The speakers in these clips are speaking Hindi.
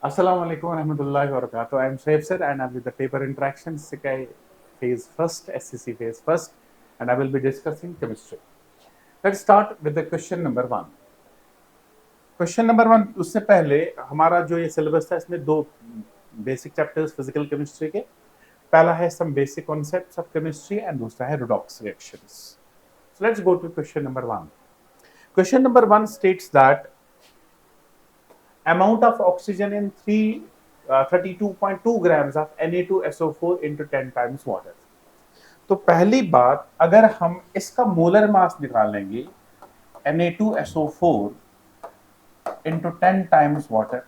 Assalamu alaikum warahmatullahi wabarakatuh. I am Shaib sir and I'm with the paper interaction SICAI phase first, SCC phase first, and I will be discussing chemistry. Let's start with the question number one. Question number one उससे पहले हमारा जो ये सिलेबस था इसमें दो बेसिक चैप्टर्स फिजिकल केमिस्ट्री के। पहला है some basic concepts of chemistry and दूसरा है redox reactions. So let's go to question number one. Question number one states that amount of oxygen in 32.2 grams of Na2SO4 into 10 times water। तो पहली बात, अगर हम इसका मोलर मास निकालेंगे Na2SO4 into 10 times water,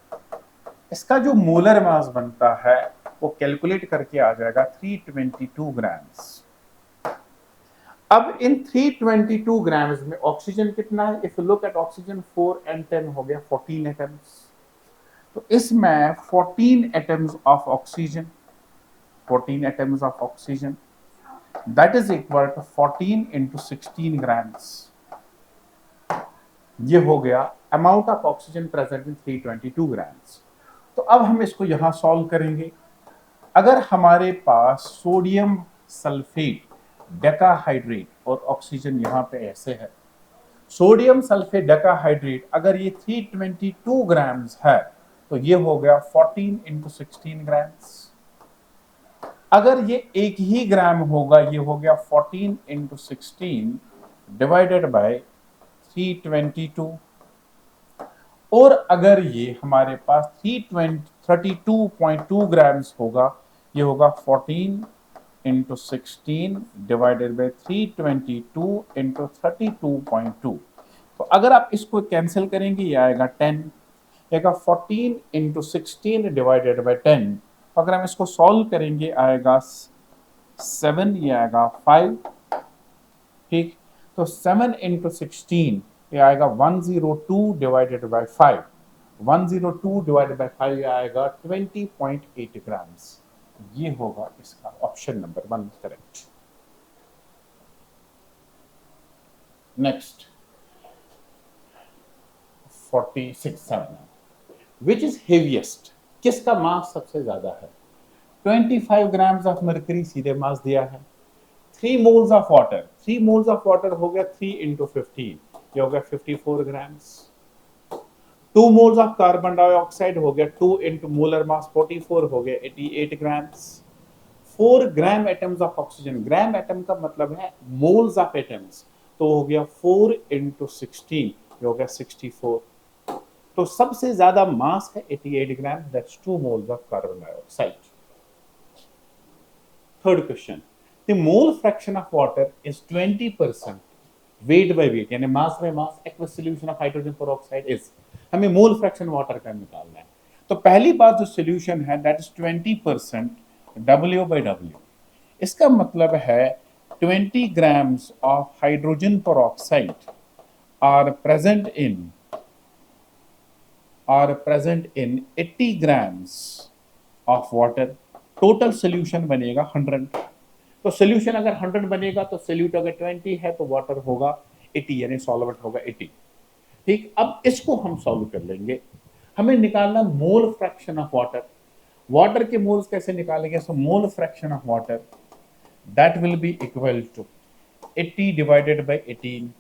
इसका जो मोलर मास बनता है वो कैलकुलेट करके आ जाएगा 322 ग्राम्स। अब इन 322 ग्राम्स में ऑक्सीजन कितना है? If you look eight oxygen 4 and 10 हो गया 14 एटम्स। तो इसमें 14 atoms of oxygen, 14 atoms of oxygen, that is equal to 14 into 16 grams। ये हो गया amount of oxygen present in 322 grams। तो अब हम इसको यहां सॉल्व करेंगे। अगर हमारे पास सोडियम सल्फेट डेकाहाइड्रेट और ऑक्सीजन यहां पे ऐसे है, सोडियम सल्फेट डेकाहाइड्रेट अगर ये 322 ग्राम्स है तो ये हो गया 14 इंटू 16 ग्राम्स। अगर ये एक ही ग्राम होगा, ये हो गया 14 इंटू 16 डिवाइडेड बाय 322। और अगर ये हमारे पास 32.2 ग्राम्स होगा, ये होगा 14 इंटू 16 डिवाइडेड बाय 322 इंटू 32.2। तो अगर आप इसको कैंसिल करेंगे ये आएगा 10, आएगा 14 इंटू 16 डिवाइडेड बाय 10। अगर हम इसको सॉल्व करेंगे आएगा 7, ये आएगा 5। ठीक, तो 7 इंटू 16 ये आएगा 102 डिवाइडेड बाय 5। 102 डिवाइडेड बाय 5 ये आएगा 20.8 ग्राम्स। ये होगा इसका option number 1 correct. Next 46 which is heaviest, किसका मास सबसे ज्यादा है? 25 ग्राम्स ऑफ मर्करी सीधे मास दिया है। 3 moles of water, 3 moles of water हो गया 3 इंटू 15, ये हो गया 54 grams. 2 moles of carbon dioxide हो गया 2 इंटू मोलर मास 44 हो गया 88 grams. 4 gram atoms of oxygen, gram atom का मतलब है मोल्स ऑफ एटम्स, तो हो गया 4 इंटू 16, ये हो गया 64। तो सबसे ज्यादा मास है 88 gram, that's 2 moles of carbon dioxide. Third question, the mole fraction of water is 20% weight by weight, यानी mass by mass aqueous solution of hydrogen peroxide is. हमें मोल फ्रैक्शन वाटर का निकालना है। तो पहली बात जो सॉल्यूशन है that is 20% W by W। इसका मतलब है 20 grams of hydrogen peroxide are present in 80 grams of water। Total solution बनेगा 100। तो सोल्यूशन अगर 100 बनेगा तो सोल्यूट अगर 20 है तो वाटर होगा 80, यानी सॉल्वेंट होगा 80। ठीक, अब इसको हम सॉल्व कर लेंगे। हमें निकालना mole fraction of water. Water के मोल्स कैसे निकालेंगे? So mole fraction of water that will be equal to 80 divided by 18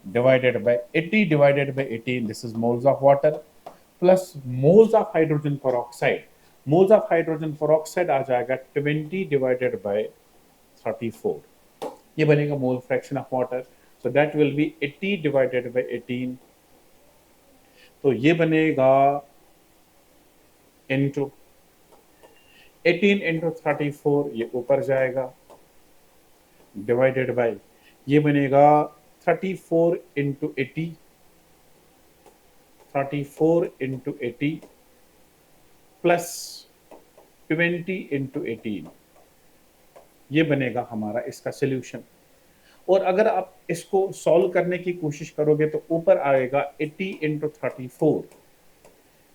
divided by 80 divided by 18, this is moles of water, plus moles of hydrogen peroxide। moles of hydrogen peroxide आ जाएगा 20 divided by 34, ये बनेगा मोल fraction of water. So that will B 80 divided by 18, तो ये बनेगा इनटू 18 इंटू 34, ये ऊपर जाएगा, डिवाइडेड बाय ये बनेगा 34 इंटू 80, 34 इंटू 80 प्लस 20 इंटू 18, ये बनेगा हमारा इसका सोल्यूशन। और अगर आप इसको सॉल्व करने की कोशिश करोगे तो ऊपर आएगा 80 इंटू 34,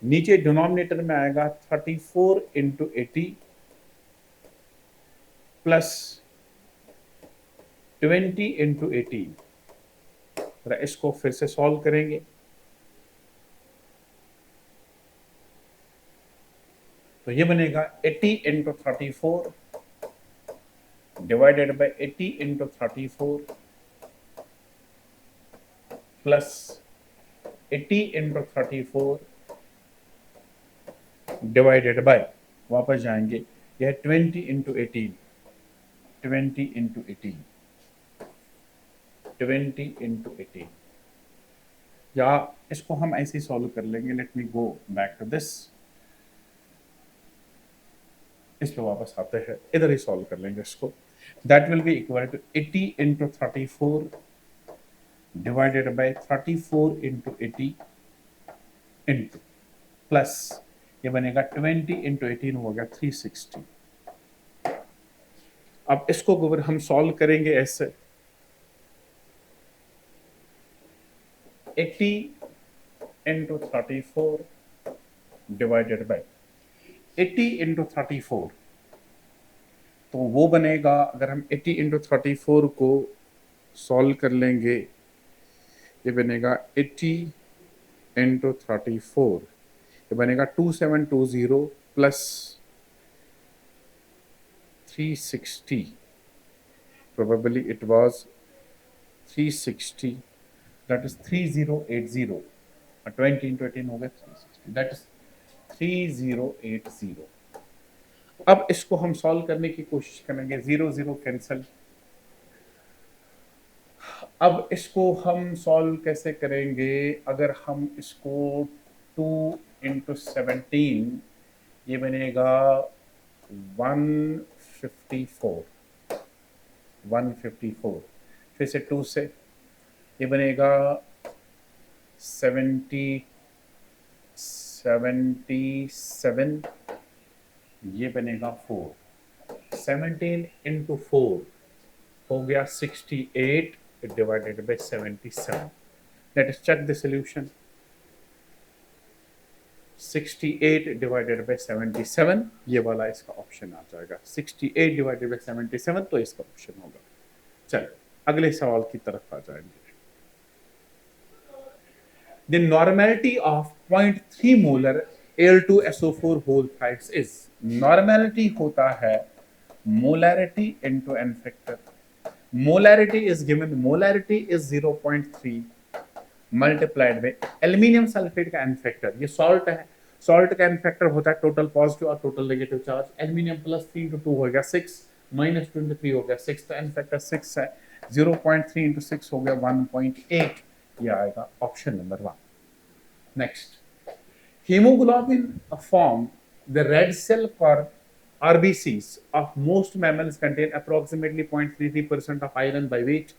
नीचे डिनोमिनेटर में आएगा 34 इंटू 80 प्लस 20 इंटू 18। इसको फिर से सॉल्व करेंगे। तो ये बनेगा 80 into 34 divided by 80 into 34 plus 80 into 34 divided bye, वापस जाएंगे, यह 20 इंटू 18, 20 इंटू 18, 20 इंटू 18, या इसको हम ऐसे ही सॉल्व कर लेंगे। Let me go back to this, इस पे वापस आते हैं, इधर ही सॉल्व कर लेंगे इसको। That will be equal to 80 into 34 divided by 34 into 80 into plus, ये बनेगा 20 इंटू 18 हो गया 360। अब इसको अगर हम सॉल्व करेंगे ऐसे, 80 इंटू 34 डिवाइडेड बाय 80 इंटू 34, तो वो बनेगा, अगर हम 80 इंटू 34 को सॉल्व कर लेंगे, ये बनेगा 80 इंटू 34, ये बनेगा 2720 plus 360, probably it was 360, that is 3080, 20 into 18 हो गया 360, that is 3080। अब इसको हम सॉल्व करने की कोशिश करेंगे, 0 0 कैंसिल। अब इसको हम सॉल्व कैसे करेंगे, अगर हम इसको 2 इंटू 17, ये बनेगा 154, 154, फिर से 2 से ये बनेगा 77, ये बनेगा 4, 17 इंटू 4 हो गया 68 divided by 77। Let us check the solution. 68 divided by 77, ये वाला इसका ऑप्शन आ जाएगा। 68 डिवाइडेड बाय 77 तो इसका ऑप्शन होगा। चलिए अगले सवाल की तरफ आ जाएंगे। The normality of 0.3 molar Al2SO4 whole thrice is, normality होता है molarity into n factor। molarity is given, molarity is 0.3 multiplied by aluminium sulfate का n factor, ये salt है, salt का n factor होता है टोटल पॉजिटिव और total negative charge. Aluminium plus 3 into 2 हो गया 6, माइनस 23 हो गया 6, तो n factor 6 है, 0.3 into 6 हो गया 1.8, ये आएगा option number 1। Next, hemoglobin form the red cell for RBCs of most mammals contain approximately 0.33% of iron by weight.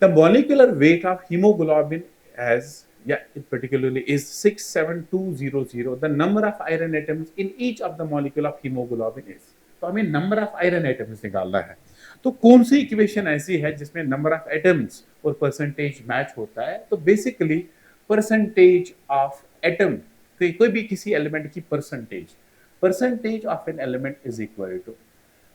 The molecular weight of hemoglobin as, it particularly is 67200. The number of iron atoms in each of the molecule of hemoglobin is, तो हमें नंबर ऑफ आयरन एटम्स निकालना है। तो कौन सी इक्वेशन ऐसी है जिसमें नंबर ऑफ एटम्स और परसेंटेज मैच होता है? तो बेसिकली परसेंटेज ऑफ एटम, कोई भी किसी एलिमेंट की percentage of an element is equal to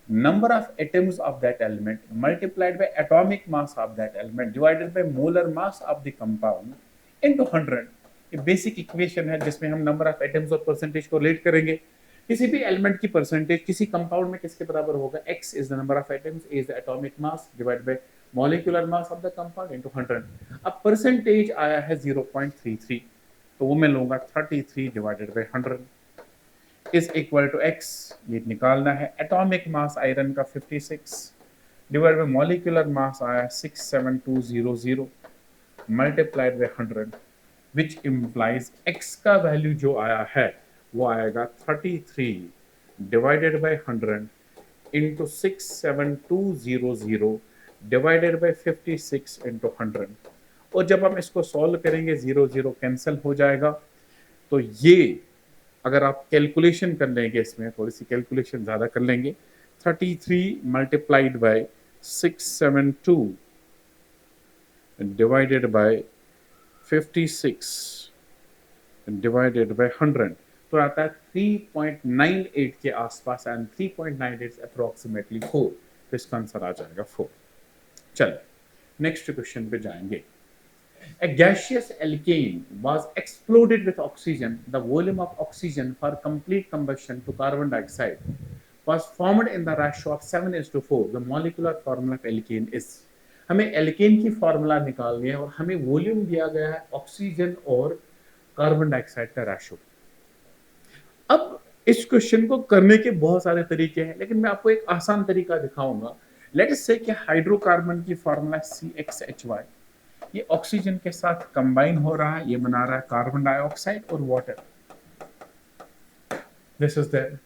number of atoms of that element multiplied by atomic mass of that element divided by molar mass of the compound into 100। ये बेसिक इक्वेशन है जिसमें हम नंबर ऑफ एटम्स और परसेंटेज को रिलेट करेंगे। किसी भी एलिमेंट की परसेंटेज किसी कंपाउंड में किसके बराबर होगा? x is the number of atoms, a is the atomic mass divided by molecular mass of the compound into 100। अब परसेंटेज आया है 0.33, तो वो मैं लूंगा 33 divided by 100 is equal to x, ये निकालना है। एटॉमिक मास आयरन का 56 डिवाइड बाय मॉलिक्यूलर मास आया 67200 multiplied by 100, which implies x का वैल्यू जो आया है वो आएगा 33 divided by 100 into 67200 divided by 56 into 100। और जब हम इसको सॉल्व करेंगे 0 0 कैंसिल हो जाएगा। तो ये अगर आप कैलकुलेशन कर लेंगे, इसमें थोड़ी सी कैलकुलेशन ज़्यादा कर लेंगे, 33 multiplied by 672 divided by 56 divided by 100, तो आता है 3.98 के आसपास, एंड 3.98 अप्रोक्सीमेटली 4, तो इसका आंसर आ जाएगा 4। चलो नेक्स्ट क्वेश्चन पे जाएंगे। A gaseous alkane was exploded with oxygen. The volume of oxygen for complete combustion to carbon dioxide was formed in the ratio of 7:4. The molecular formula of alkane is. हमें एल्केन की फॉर्मूला निकालनी है और हमें वॉल्यूम दिया गया है ऑक्सीजन और कार्बन डाइऑक्साइड का रेशो। अब इस क्वेश्चन को करने के बहुत सारे तरीके हैं, लेकिन मैं आपको एक आसान तरीका दिखाऊंगा। लेट अस से कि हाइड्रोकार्बन की फॉर्मूला CxHy, ये ऑक्सीजन के साथ कंबाइन हो रहा है, ये बना रहा है कार्बन डाइऑक्साइड और वाटर। This is there.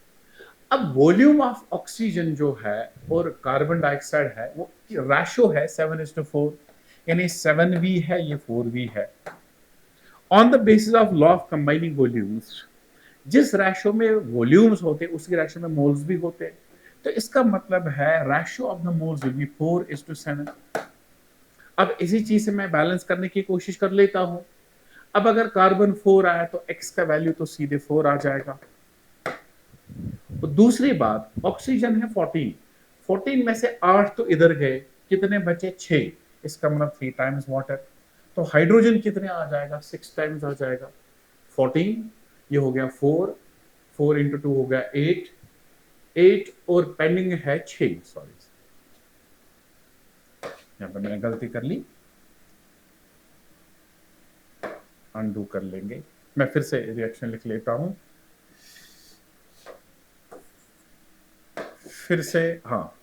अब वॉल्यूम ऑफ ऑक्सीजन जो है और कार्बन डाइऑक्साइड है वो रेशो है 7:4, यानी 7V है, ये 4V है। On the basis of law of combining volumes, जिस रेशो में वॉल्यूम्स होते हैं उसी रेशो में मोल्स भी होते हैं, तो इसका मतलब है ratio of the moles will be 4:7। अब इसी चीज से मैं बैलेंस करने की कोशिश कर लेता हूं। अब अगर कार्बन 4 आया तो x का वैल्यू तो सीधे 4 आ जाएगा। तो दूसरी बात, ऑक्सीजन है 14 में से 8 तो इधर गए, कितने बचे 6, इसका मतलब 3 टाइम्स वाटर। तो हाइड्रोजन कितने आ जाएगा, 6 टाइम्स आ जाएगा। 14 ये हो गया 4 इंटू 2 हो गया 8 और पेंडिंग है 6। सॉरी, यहां पर मैंने गलती कर ली, अनडू कर लेंगे। मैं फिर से रिएक्शन लिख लेता हूं, फिर से, हाँ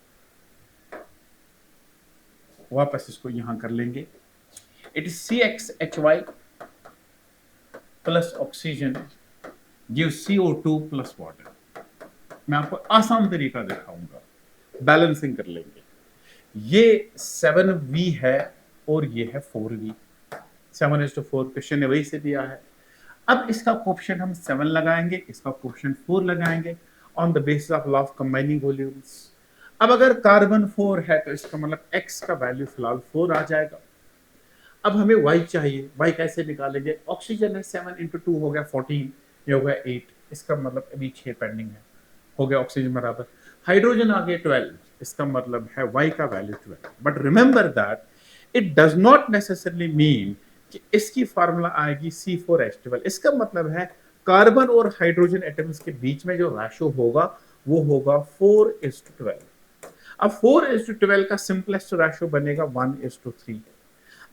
वापस इसको यहां कर लेंगे। It is CxHy plus oxygen give CO2 plus water. मैं आपको आसान तरीका दिखाऊंगा, बैलेंसिंग कर लेंगे। ये 7V है और ये है 4V। 7:4 क्वेश्चन ने वही से दिया है। अब इसका कोएफिशिएंट हम 7 लगाएंगे, इसका कोएफिशिएंट 4 लगाएंगे on the basis of law of combining volumes. अब अगर कार्बन 4 है तो इसका मतलब x का वैल्यू फिलहाल 4 आ जाएगा। अब हमें y चाहिए, y कैसे निकालेंगे? ऑक्सीजन है 7 इंटू 2 हो गया 14, ये हो गया 8, इसका मतलब अभी 6 पेंडिंग है, हो गया ऑक्सीजन बराबर। हाइड्रोजन आ गया 12, इसका मतलब है y का value 12। But remember that it does not necessarily mean कि इसकी फार्मूला आएगी C4H12। इसका मतलब है कार्बन और हाइड्रोजन एटम्स के बीच में जो रेशो होगा वो होगा 4:12। अब 4:12 का सिंपलेस्ट रेशो बनेगा 1:3।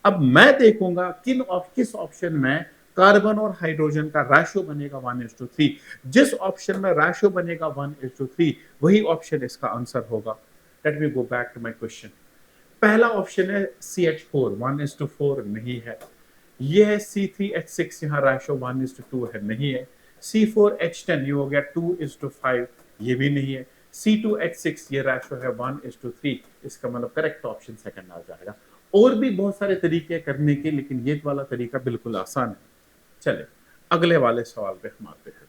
अब मैं देखूंगा किस ऑप्शन में कार्बन और हाइड्रोजन का रेशो बनेगा 1:3। जिस ऑप्शन में रेशो बनेगा 1:3 वही ऑप्शन इसका आंसर होगा। Let me go back to my question. पहला ऑप्शन है CH4 1:4, नहीं है। ये है C3H6, यहाँ रेशो 1:2 है, नहीं है। C4H10 ये हो गया 2:5, ये भी नहीं है। C2H6 ये रेशो है 1:3, इसका मतलब करेक्ट ऑप्शन सेकंड आ जाएगा। और भी बहुत सारे तरीके करने के, लेकिन ये वाला तरीका बिल्कुल आसान है। चले अगले वाले सवाल पे हम आते हैं।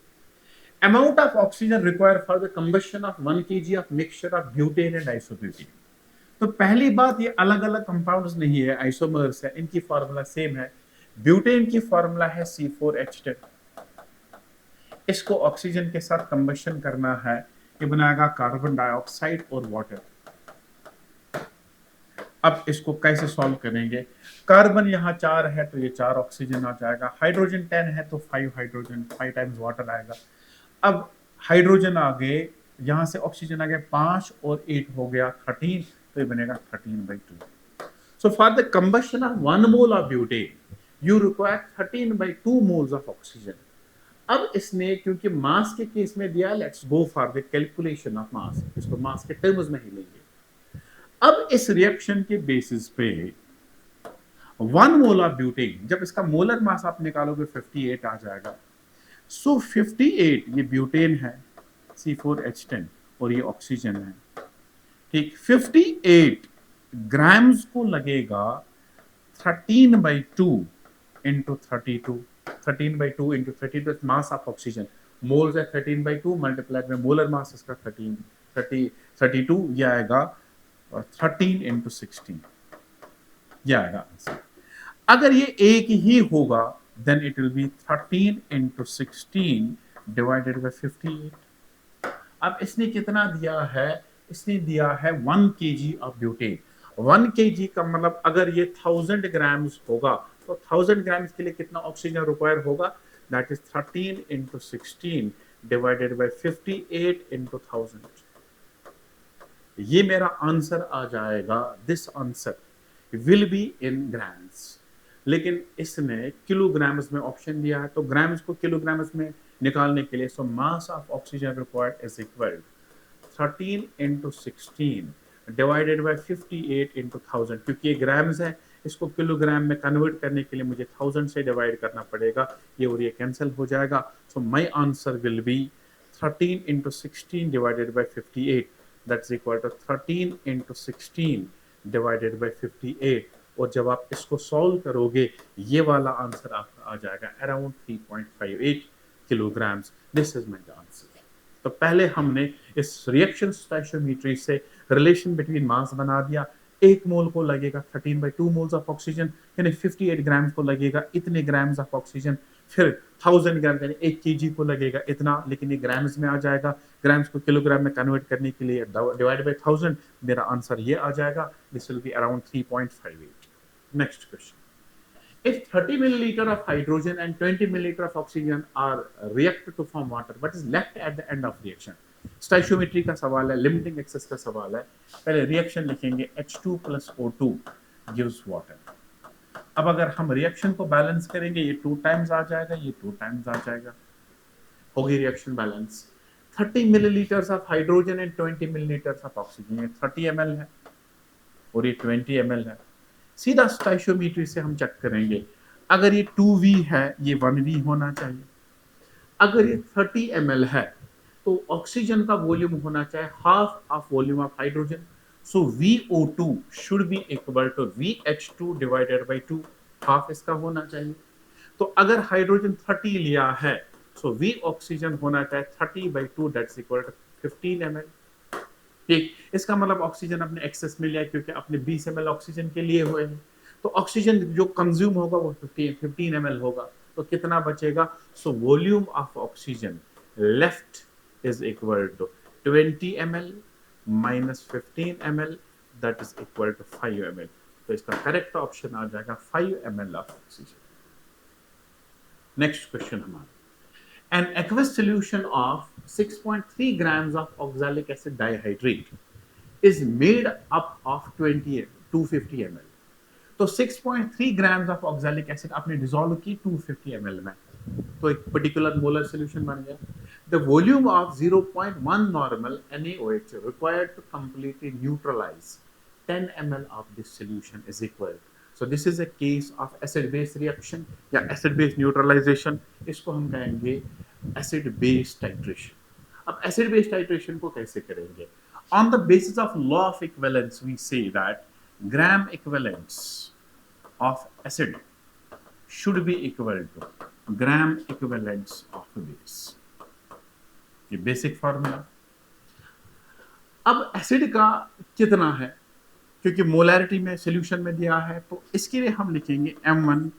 Amount of oxygen required for the combustion of 1 kg of mixture of butane and isobutane. तो पहली बात, ये अलग अलग कंपाउंड्स नहीं है, आइसोमर्स है, इनकी फार्मूला सेम है। ब्यूटेन की फार्मूला है C4H10। इसको ऑक्सीजन के साथ कंबशन करना है, ये बनाएगा कार्बन डाइऑक्साइड और वाटर। अब इसको कैसे सॉल्व करेंगे? कार्बन यहाँ 4 है तो ये 4 ऑक्सीजन आ जाएगा। हाइड्रोजन 10 है तो 5 हाइड्रोजन, 5 टाइम्स वाटर आएगा। अब हाइड्रोजन आ गए, यहां से ऑक्सीजन आ गया 5 और 8 हो गया 13, तो ये बनेगा 13/2। So for the combustion of 1 mole of butane you require 13/2 moles of oxygen. अब इसने क्योंकि मास के केस में दिया, let's go for the calculation of mass, इसको मास के टर्म्स में ही लेंगे। अब इस रिएक्शन के बेसिस पे 1 मोल ऑफ ब्यूटेन, जब इसका मोलर मास आप निकालोगे 58 आ जाएगा। सो 58 ये ब्यूटेन है C4H10 और ये ऑक्सीजन है, ठीक। 58 ग्राम्स को लगेगा 13/2 into 32, 13/2 into 32 mass of oxygen. Moles है 13/2 मल्टीप्लाइड में मोलर मास इसका 32, ये आएगा 13 इंटू 16, ये आएगा आंसर। अगर ये एक ही होगा then it will be 13 into 16 divided by 58। अब इसने कितना दिया है? इसने दिया है 1 kg ऑफ ब्यूटेन। 1 kg का मतलब अगर ये 1000 ग्राम्स होगा तो 1000 ग्राम्स के लिए कितना ऑक्सीजन रिक्वायर होगा, that is 13 into 16 divided by 58 into 1000। ये मेरा आंसर आ जाएगा, this answer will be in grams. लेकिन इसने किलोग्राम्स में ऑप्शन दिया है, तो ग्राम्स को किलोग्राम्स में निकालने के लिए, so mass of oxygen required is equal 13 into 16 divided by 58 into 1000। क्योंकि ये ग्राम्स है, इसको किलोग्राम में कन्वर्ट करने के लिए मुझे 1000 से डिवाइड करना पड़ेगा, ये और ये कैंसिल हो जाएगा। So my answer will be 13 into 16 divided by 58, that's equal to 13 into 16 divided by 58। और जब आप इसको सॉल्व करोगे, ये वाला आंसर आपका आ जाएगा around 3.58 kilograms. This is my answer. तो पहले हमने इस रिएक्शन स्टोइचियोमेट्री से रिलेशन बिटवीन मास बना दिया। एक मोल को लगेगा 13/2 मोल्स ऑफ ऑक्सीजन, यानी 58 ग्राम्स को लगेगा इतने ग्राम्स ऑफ ऑक्सीजन। फिर 1000 ग्राम यानी 1 केजी को लगेगा इतना, लेकिन ये ग्राम्स में आ जाएगा। ग्राम्स को किलोग्राम में कन्वर्ट करने के लिए डिवाइड बाय 1000, मेरा आंसर ये आ जाएगा, this will be around 3.58। Next question, if 30 milliliter of hydrogen and 20 milliliter of oxygen are reacted to form water, what is left at the end of reaction? Stoichiometry का सवाल है, लिमिटिंग एक्सेस का सवाल है। पहले रिएक्शन लिखेंगे, H2 plus O2 gives water। अब अगर हम रिएक्शन को बैलेंस करेंगे, ये 2 टाइम्स आ जाएगा, ये 2 टाइम्स आ जाएगा, होगी reaction balance. 30 millilitres of hydrogen and 20 millilitres of oxygen, ये 30 ml है और ये 20 ml है। सीधा स्टोइचियोमेट्री से हम चेक करेंगे, अगर ये 2V है, ये 1V होना चाहिए। अगर ये 30 ml है, तो ऑक्सीजन का वॉल्यूम होना चाहिए half of volume of hydrogen, so VO2 should be equal to VH2 divided by 2, half इसका होना चाहिए। तो अगर हाइड्रोजन 30 लिया है, सो V ऑक्सीजन होना चाहिए 30/2, दैट्स इक्वल टू 15 ml। ठीक, इसका मतलब ऑक्सीजन अपने एक्सेस में लिया, क्योंकि अपने 20 ml ऑक्सीजन के लिए हुए हैं, तो ऑक्सीजन जो कंज्यूम होगा वो 15 ml होगा। तो कितना बचेगा, so volume of oxygen left is equal to 20 ml minus 15 ml, that is equal to 5 ml। तो इसका करेक्ट ऑप्शन आ जाएगा 5 ml of oxygen. Next question हमारा, an aqueous solution of 6.3 grams of oxalic acid dihydrate is made up of 250 ml। तो 6.3 grams of oxalic acid आपने डिसॉल्व की 250 ml में, तो एक पर्टिकुलर मोलर सॉल्यूशन बन गया। The volume of 0.1 normal NaOH required to completely neutralize 10 ml of this solution is equal। So this is a case of acid-base reaction या acid-base neutralization, इसको हम कहेंगे acid-base titration। अब acid-base titration को कैसे करेंगे? On the basis of law of equivalence, we say that gram equivalence of acid should be equal to gram equivalence of base। ये बेसिक फॉर्मूला। अब एसिड का कितना है, क्योंकि मोलैरिटी में सॉल्यूशन में दिया है, तो इसके लिए हम लिखेंगे M1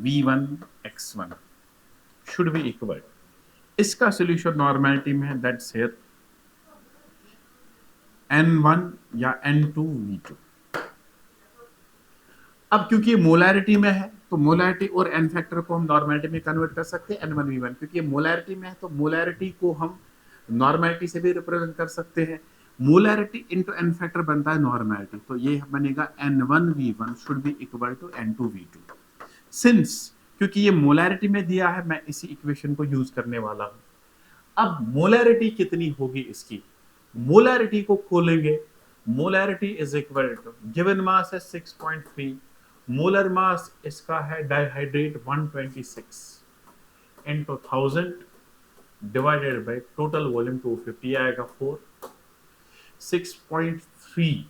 V1 X1 should be equal, इसका सॉल्यूशन नॉर्मेलिटी में है, दैट्स हियर N1 या N2 V2। अब क्योंकि मोलैरिटी में है, तो मोलैरिटी और एन फैक्टर को हम नॉर्मेलिटी में कन्वर्ट कर सकते हैं N1 V1, क्योंकि मोलैरिटी में है, तो मोलैरिटी को हम नॉर्मेलिटी से भी रिप्रेजेंट कर सकते हैं। मोलैरिटी इनटू एन फैक्टर बनता है नॉर्मेलिटी, तो ये बनेगा N1 V1 should be equal to N2 V2। Since क्योंकि ये मोलैरिटी में दिया है, मैं इसी इक्वेशन को यूज करने वाला हूं। अब मोलैरिटी कितनी होगी इसकी, मोलैरिटी को खोलेंगे, molarity is equal to given mass है 6.3, मोलर मास इसका है dihydrate 126 into 1000 divided by total volume 250 आएगा 4। 6.3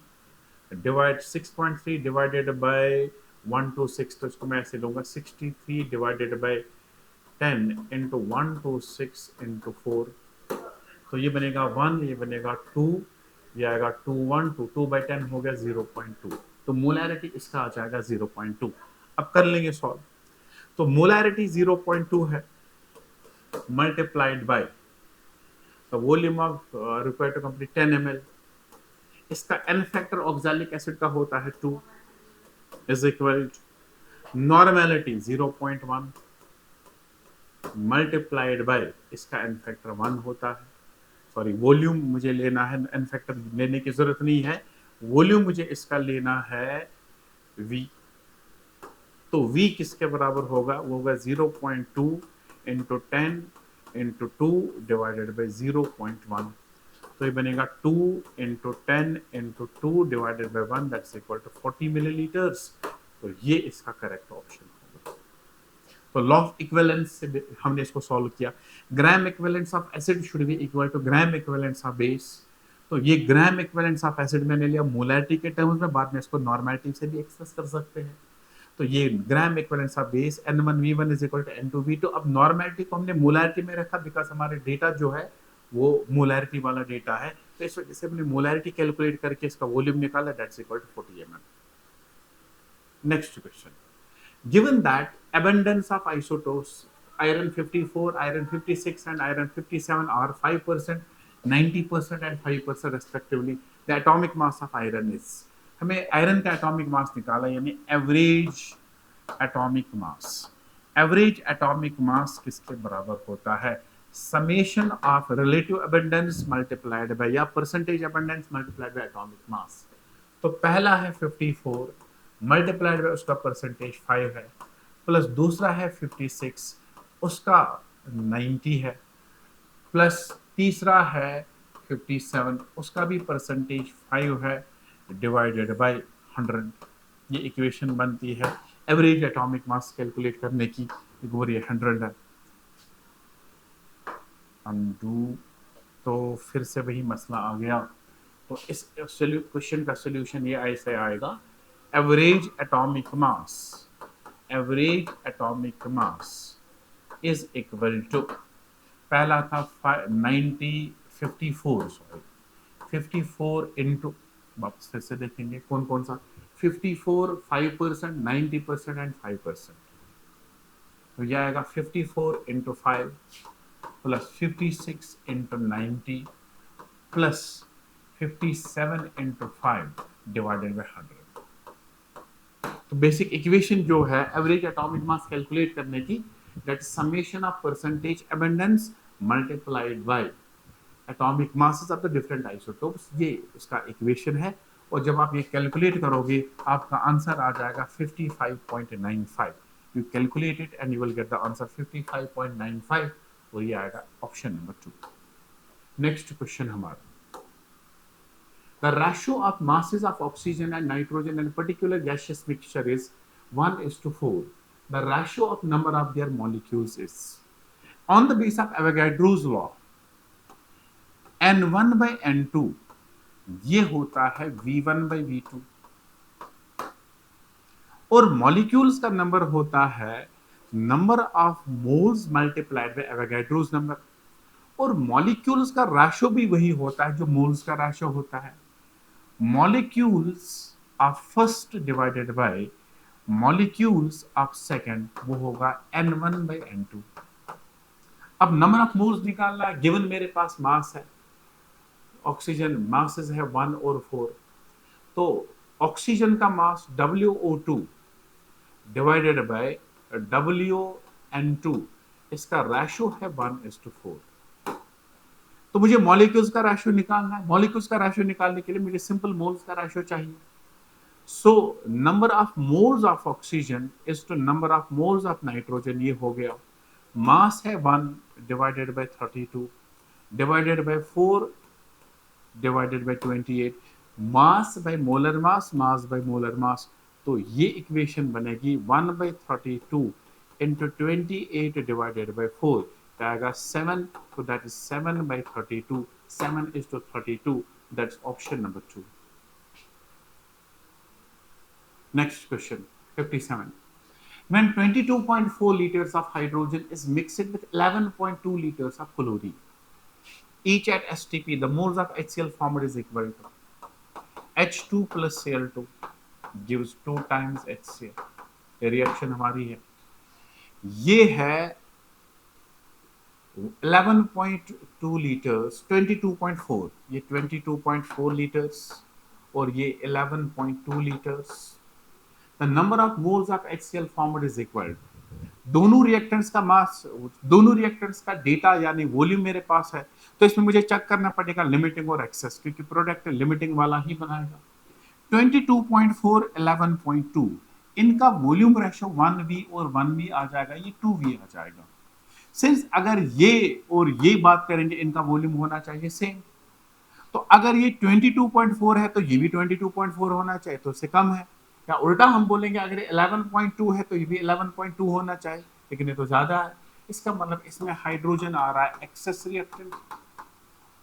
डिवाइडेड बाय 126, तो इसको मैं ऐसे लूंगा 63 डिवाइडेड बाय 10 into 126 into 4, तो ये बनेगा 1, ये बनेगा 2, ये आएगा 2 2/10 हो गया 0.2, तो मोलैरिटी इसका आ जाएगा 0.2। अब कर लेंगे सॉल्व, तो मोलैरिटी 0.2 है multiplied by the volume of required to complete 10 ml, इसका एन फैक्टर ऑक्सैलिक एसिड का होता है 2 is equal normality 0.1 multiplied by इसका एन फैक्टर 1 होता है। सॉरी, वॉल्यूम मुझे लेना है, एन फैक्टर लेने की जरूरत नहीं है, वॉल्यूम मुझे इसका लेना है v। तो v किसके बराबर होगा? वो होगा 0.2 इंटू 10 इंटू 2 डिवाइडेड बाई 0.1। तो ये बनेगा 2 into 10 into 2 divided by 1 that's equal to 40 milliliters. तो ये इसका करेक्ट ऑप्शन होगा। तो लॉ ऑफ इक्विवेलेंस से हमने इसको सॉल्व किया। Gram equivalence of acid should be equal to gram equivalence of base. तो ये ग्राम इक्विवेलेंस ऑफ एसिड मैंने लिया मोलैरिटी के टर्म्स में, बाद में इसको नॉर्मेलिटी से भी एक्सप्रेस कर सकते हैं। तो ये gram equivalence of base N1V1 is equal to N2V2। अब नॉर्मेलिटी को हमने मोलैरिटी में रखा बिकॉज हमारे डेटा जो है वो मोलैरिटी वाला डेटा है, तो इस वजह से हमने मोलैरिटी कैलकुलेट करके इसका वॉल्यूम निकाला, that's equal to 40 ml। Next question, given that abundance of isotopes iron 54, iron 56 and iron 57 are 5%, 90% and 5% respectively, the atomic mass of iron is। हमें आयरन का एटॉमिक मास निकाला, यानी average atomic mass. Average atomic mass किसके बराबर होता है? Summation of relative abundance multiplied by या percentage abundance multiplied by atomic mass. तो पहला है 54 मल्टीप्लाइड बाय उसका परसेंटेज 5 है, प्लस दूसरा है 56 उसका 90 है, प्लस तीसरा है 57 उसका भी परसेंटेज 5 है, डिवाइडेड बाय 100। ये इक्वेशन बनती है एवरेज एटॉमिक मास कैलकुलेट करने की। और ये 100 है। अनडू, तो फिर से वही मसला आ गया। तो इस क्वेश्चन का सोल्यूशन ये ऐसे आएगा, average atomic mass, average atomic mass is equal to, पहला था 54 इंटू, वापस फिर से देखेंगे कौन कौन सा, 54 5%, 90% एंड 5%। तो यह आएगा 54 into 5 plus 56 into 90 plus 57 into 5 divided by 100। तो बेसिक इक्वेशन जो है एवरेज एटॉमिक मास कैलकुलेट करने की, that summation of percentage abundance multiplied by atomic masses of the different isotopes, ये इसका इक्वेशन है। और जब आप ये कैलकुलेट करोगे आपका आंसर आ जाएगा 55.95। You calculate it and you will get the answer 55.95, और ये आएगा ऑप्शन नंबर 2। नेक्स्ट क्वेश्चन हमारा, the ratio of masses of oxygen and nitrogen in a particular gaseous mixture is 1:4. The ratio of number of their molecules is, on the basis of Avogadro's law, N1 by N2 ये होता है V1 by V2, और मॉलिक्यूल्स का नंबर होता है number of moles multiplied bye Avogadro's number, और मॉलिक्यूल्स का रेशो भी वही होता है जो मोल्स का रेशो होता है। molecules of first divided by molecules of second, वो होगा N1 by N2। अब नंबर ऑफ मोल्स निकालना है, गिवन मेरे पास मास है, ऑक्सीजन मासेस है 1 और 4, तो ऑक्सीजन का मास WO2 डिवाइडेड बाय WN2, इसका रेशो है 1:4। तो मुझे मॉलिक्यूल्स का रेशियो निकालना है। मॉलिक्यूल्स का रेशियो निकालने के लिए मुझे सिंपल मोल्स का रेशियो चाहिए। So number of moles of oxygen is to number of moles of nitrogen, ये हो गया। मास है 1 divided by 32 divided by 4 divided by 28, mass by molar mass, mass by molar mass. तो ये इक्वेशन बनेगी 1/32 इंटू 28 डिवाइडेड बाय 4, आएगा 7, so that is 7/32, 7:32, that's option number 2। Next question, 57, when 22.4 liters of hydrogen is mixed with 11.2 liters of chlorine, each at STP, the moles of HCl formed is equal to H2 plus Cl2 gives 2 times HCl। ये रिएक्शन हमारी है, ये है 11.2 लीटर्स, 22.4, ये 22.4 लीटर्स और ये 11.2 litres. The number of moles of HCl formed is equal, दोनों रिएक्टेंट्स का मास, दोनों रिएक्टेंट्स का डेटा यानी वॉल्यूम मेरे पास है, तो इसमें मुझे चेक करना पड़ेगा लिमिटिंग और एक्सेस, क्योंकि प्रोडक्ट लिमिटिंग वाला ही बनाएगा। 22.4 11.2 इनका वॉल्यूम रेशो 1V और 1V आ जाएगा, ये 2V आ जाएगा। सिंस अगर ये और ये बात करेंगे इनका वॉल्यूम होना चाहिए सेम, तो अगर ये 22.4 है तो ये भी 22.4 होना चाहिए, तो इससे कम है। या उल्टा हम बोलेंगे अगर 11.2 है तो ये भी 11.2 होना चाहिए, लेकिन ये तो ज्यादा है। इसका मतलब इसमें हाइड्रोजन आ रहा है एक्सेस रिएक्टेंट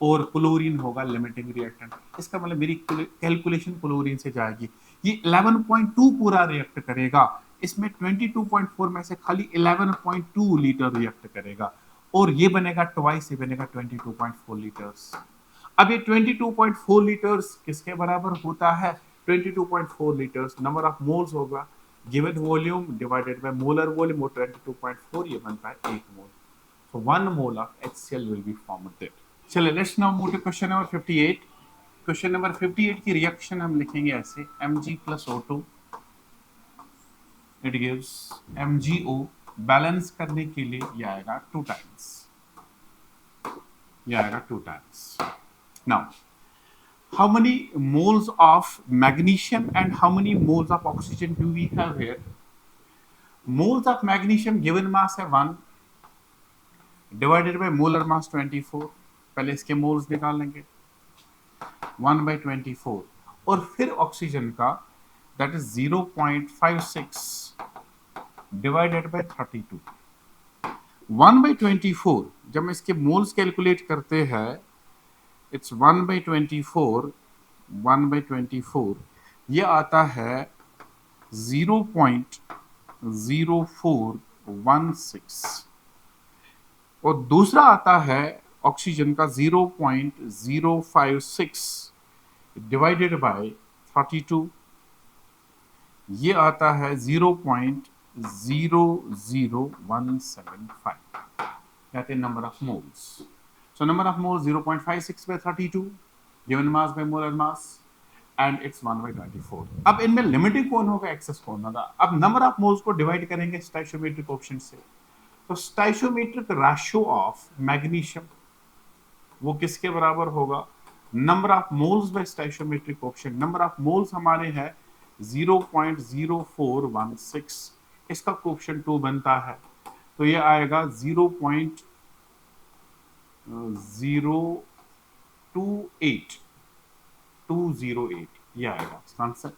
और क्लोरीन होगा लिमिटिंग रिएक्टेंट। इसका मतलब मेरी कैलकुलेशन क्लोरीन से जाएगी। ये 11.2 पूरा रिएक्ट करेगा, इसमें 22.4 में से खाली 11.2 लीटर रिएक्ट करेगा, और ये बनेगा ट्वाइस, ये बनेगा 22.4 लीटर्स। अब ये 22.4 लीटर्स किसके बराबर होता है? 22.4 लीटर्स नंबर ऑफ मोल्स होगा, given volume divided by molar volume, और 22.4 ये बनता है 1 मोल। So 1 mole of HCl will be formed there. चलिए let's now move to question number 58। Question number 58 की रिएक्शन हम लिखेंगे ऐसे, Mg plus O2 it gives MgO, balance करने के लिए ये आएगा 2 टाइम्स, ये आएगा 2 times. Now how many moles of magnesium and how many moles of oxygen do we have here? Moles of magnesium given mass है 1 डिवाइडेड बाय मोलर मास 24, पहले इसके मोल्स निकाल लेंगे 1/24, और फिर ऑक्सीजन का दैट इज 0.56 डिवाइडेड बाय 32। 1/24 जब मैं इसके मोल्स कैलकुलेट करते हैं, इट्स 1/24 ये आता है 0.0416, और दूसरा आता है ऑक्सीजन का 0.056 डिवाइडेड बाय 32, ये आता है 0.00175, that is number of moles. So number of moles 0.56 by 32, given mass by molar mass, and it's 1/24. अब इनमें लिमिटिंग कौन होगा, एक्सेस कौन होगा? अब नंबर ऑफ मोल्स को डिवाइड करेंगे स्टोइचियोमेट्रिक कोएफिशिएंट से, तो स्टोइचियोमेट्रिक रेशियो ऑफ मैग्नीशियम वो किसके बराबर होगा? Number of moles by stoichiometric coefficient. Number of moles हमारे हैं 0.0416, इसका कोएफिशिएंट 2 बनता है, तो ये आएगा 0.028208, ये आएगा आंसर।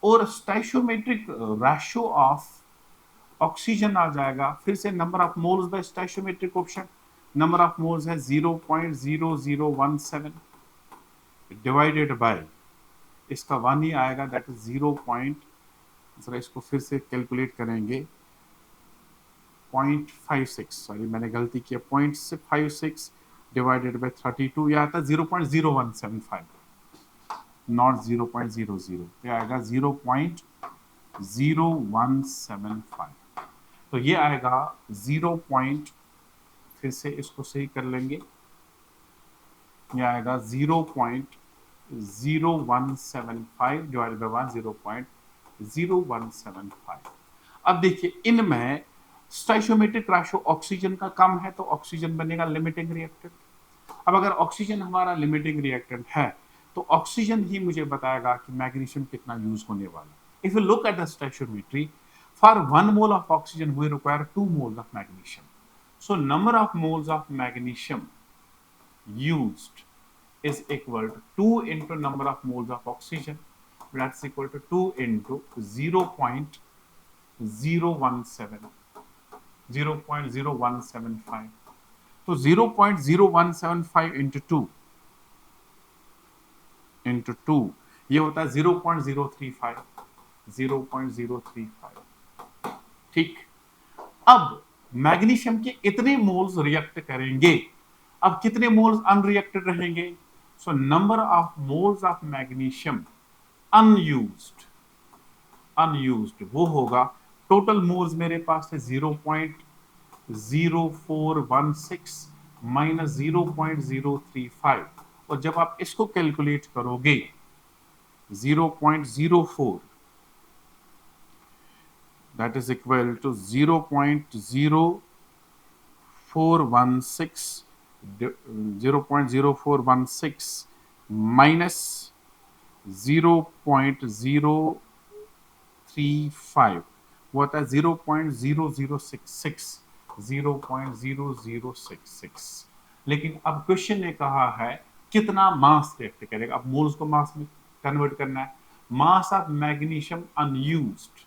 और स्टोइचियोमेट्रिक रेशियो ऑफ ऑक्सीजन आ जाएगा, फिर से number of moles by stoichiometric coefficient, number of moles है 0.0017 डिवाइडेड बाय इसका 1 ही आएगा, दैट इज 0. जरा इसको फिर से कैलकुलेट करेंगे, 0.56, सॉरी मैंने गलती किया, 0.56 डिवाइडेड बाय 32, यह आता है 0.0175, नॉट 0.00, ये आएगा 0.0175, तो ये आएगा 0. फिर से इसको सही कर लेंगे, ये आएगा 0.0175 डिवाइडेड बाय 1, 0.0175। अब देखिए इनमें स्टोइचियोमेट्रिक रेशियो ऑक्सीजन का कम है, तो ऑक्सीजन बनेगा लिमिटिंग रिएक्टेंट। अब अगर ऑक्सीजन हमारा लिमिटिंग रिएक्टेंट है, तो ऑक्सीजन ही मुझे बताएगा कि मैग्नीशियम कितना यूज होने वाला है। If you look at the stoichiometry, for 1 mole of oxygen we require 2 moles of magnesium, so number of moles of magnesium used is equal to 2 into number of moles of oxygen, that's equal to 2 into 0.0175, तो 0.0175 into 2 ये होता है 0.035। ठीक, अब मैग्नीशियम के इतने मोल्स रिएक्ट करेंगे, अब कितने मोल्स अनरिएक्टेड रहेंगे? सो number of moles of magnesium unused वो होगा, टोटल मोल्स मेरे पास है 0.0416 माइनस 0.035, और जब आप इसको कैलकुलेट करोगे 0.04 that is equal to 0.0416 0.0416 minus 0.035 वो आता है 0.0066 0.0066। लेकिन अब क्वेश्चन ने कहा है कितना मास रिएक्ट करेगा। अब मोल्स को मास में कन्वर्ट करना है। मास ऑफ मैग्नीशियम अनयूज्ड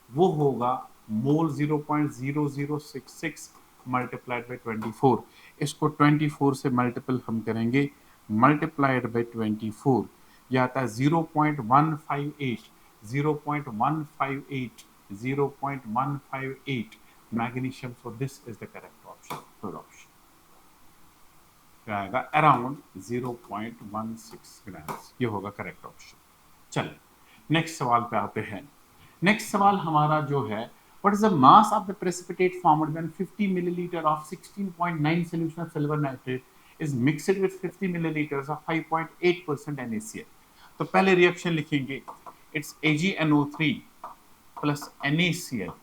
वो होगा मोल 0.0066 मल्टीप्लाइड बाई 24। इसको 24 से मल्टीपल हम करेंगे, मल्टीप्लाइड बाई 24 ये आता है 0.158 0.158 0.158 magnesium. So this is the correct option, third option क्या आएगा, अराउंड 0.16 ग्राम्स, ये होगा करेक्ट ऑप्शन। चलिए नेक्स्ट सवाल पे आते हैं। नेक्स्ट सवाल हमारा जो है, what is the mass of the precipitate formed when 50 milliliter of 16.9 solution of silver nitrate is mixed with 50 milliliters of 5.8% NaCl। तो पहले रिएक्शन लिखेंगे, it's AgNO3 plus NaCl,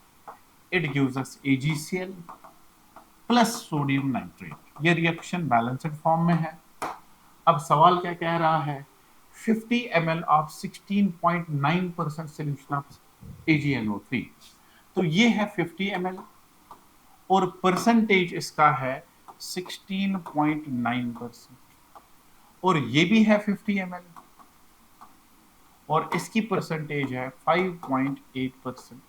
it gives us AgCl plus sodium nitrate। ये रिएक्शन बैलेंस्ड फॉर्म में है। अब सवाल क्या कह रहा है, 50 ml of 16.9% solution of AgNO3, तो ये है 50 ml और परसेंटेज इसका है 16.9% और ये भी है 50 ml और इसकी परसेंटेज है 5.8%।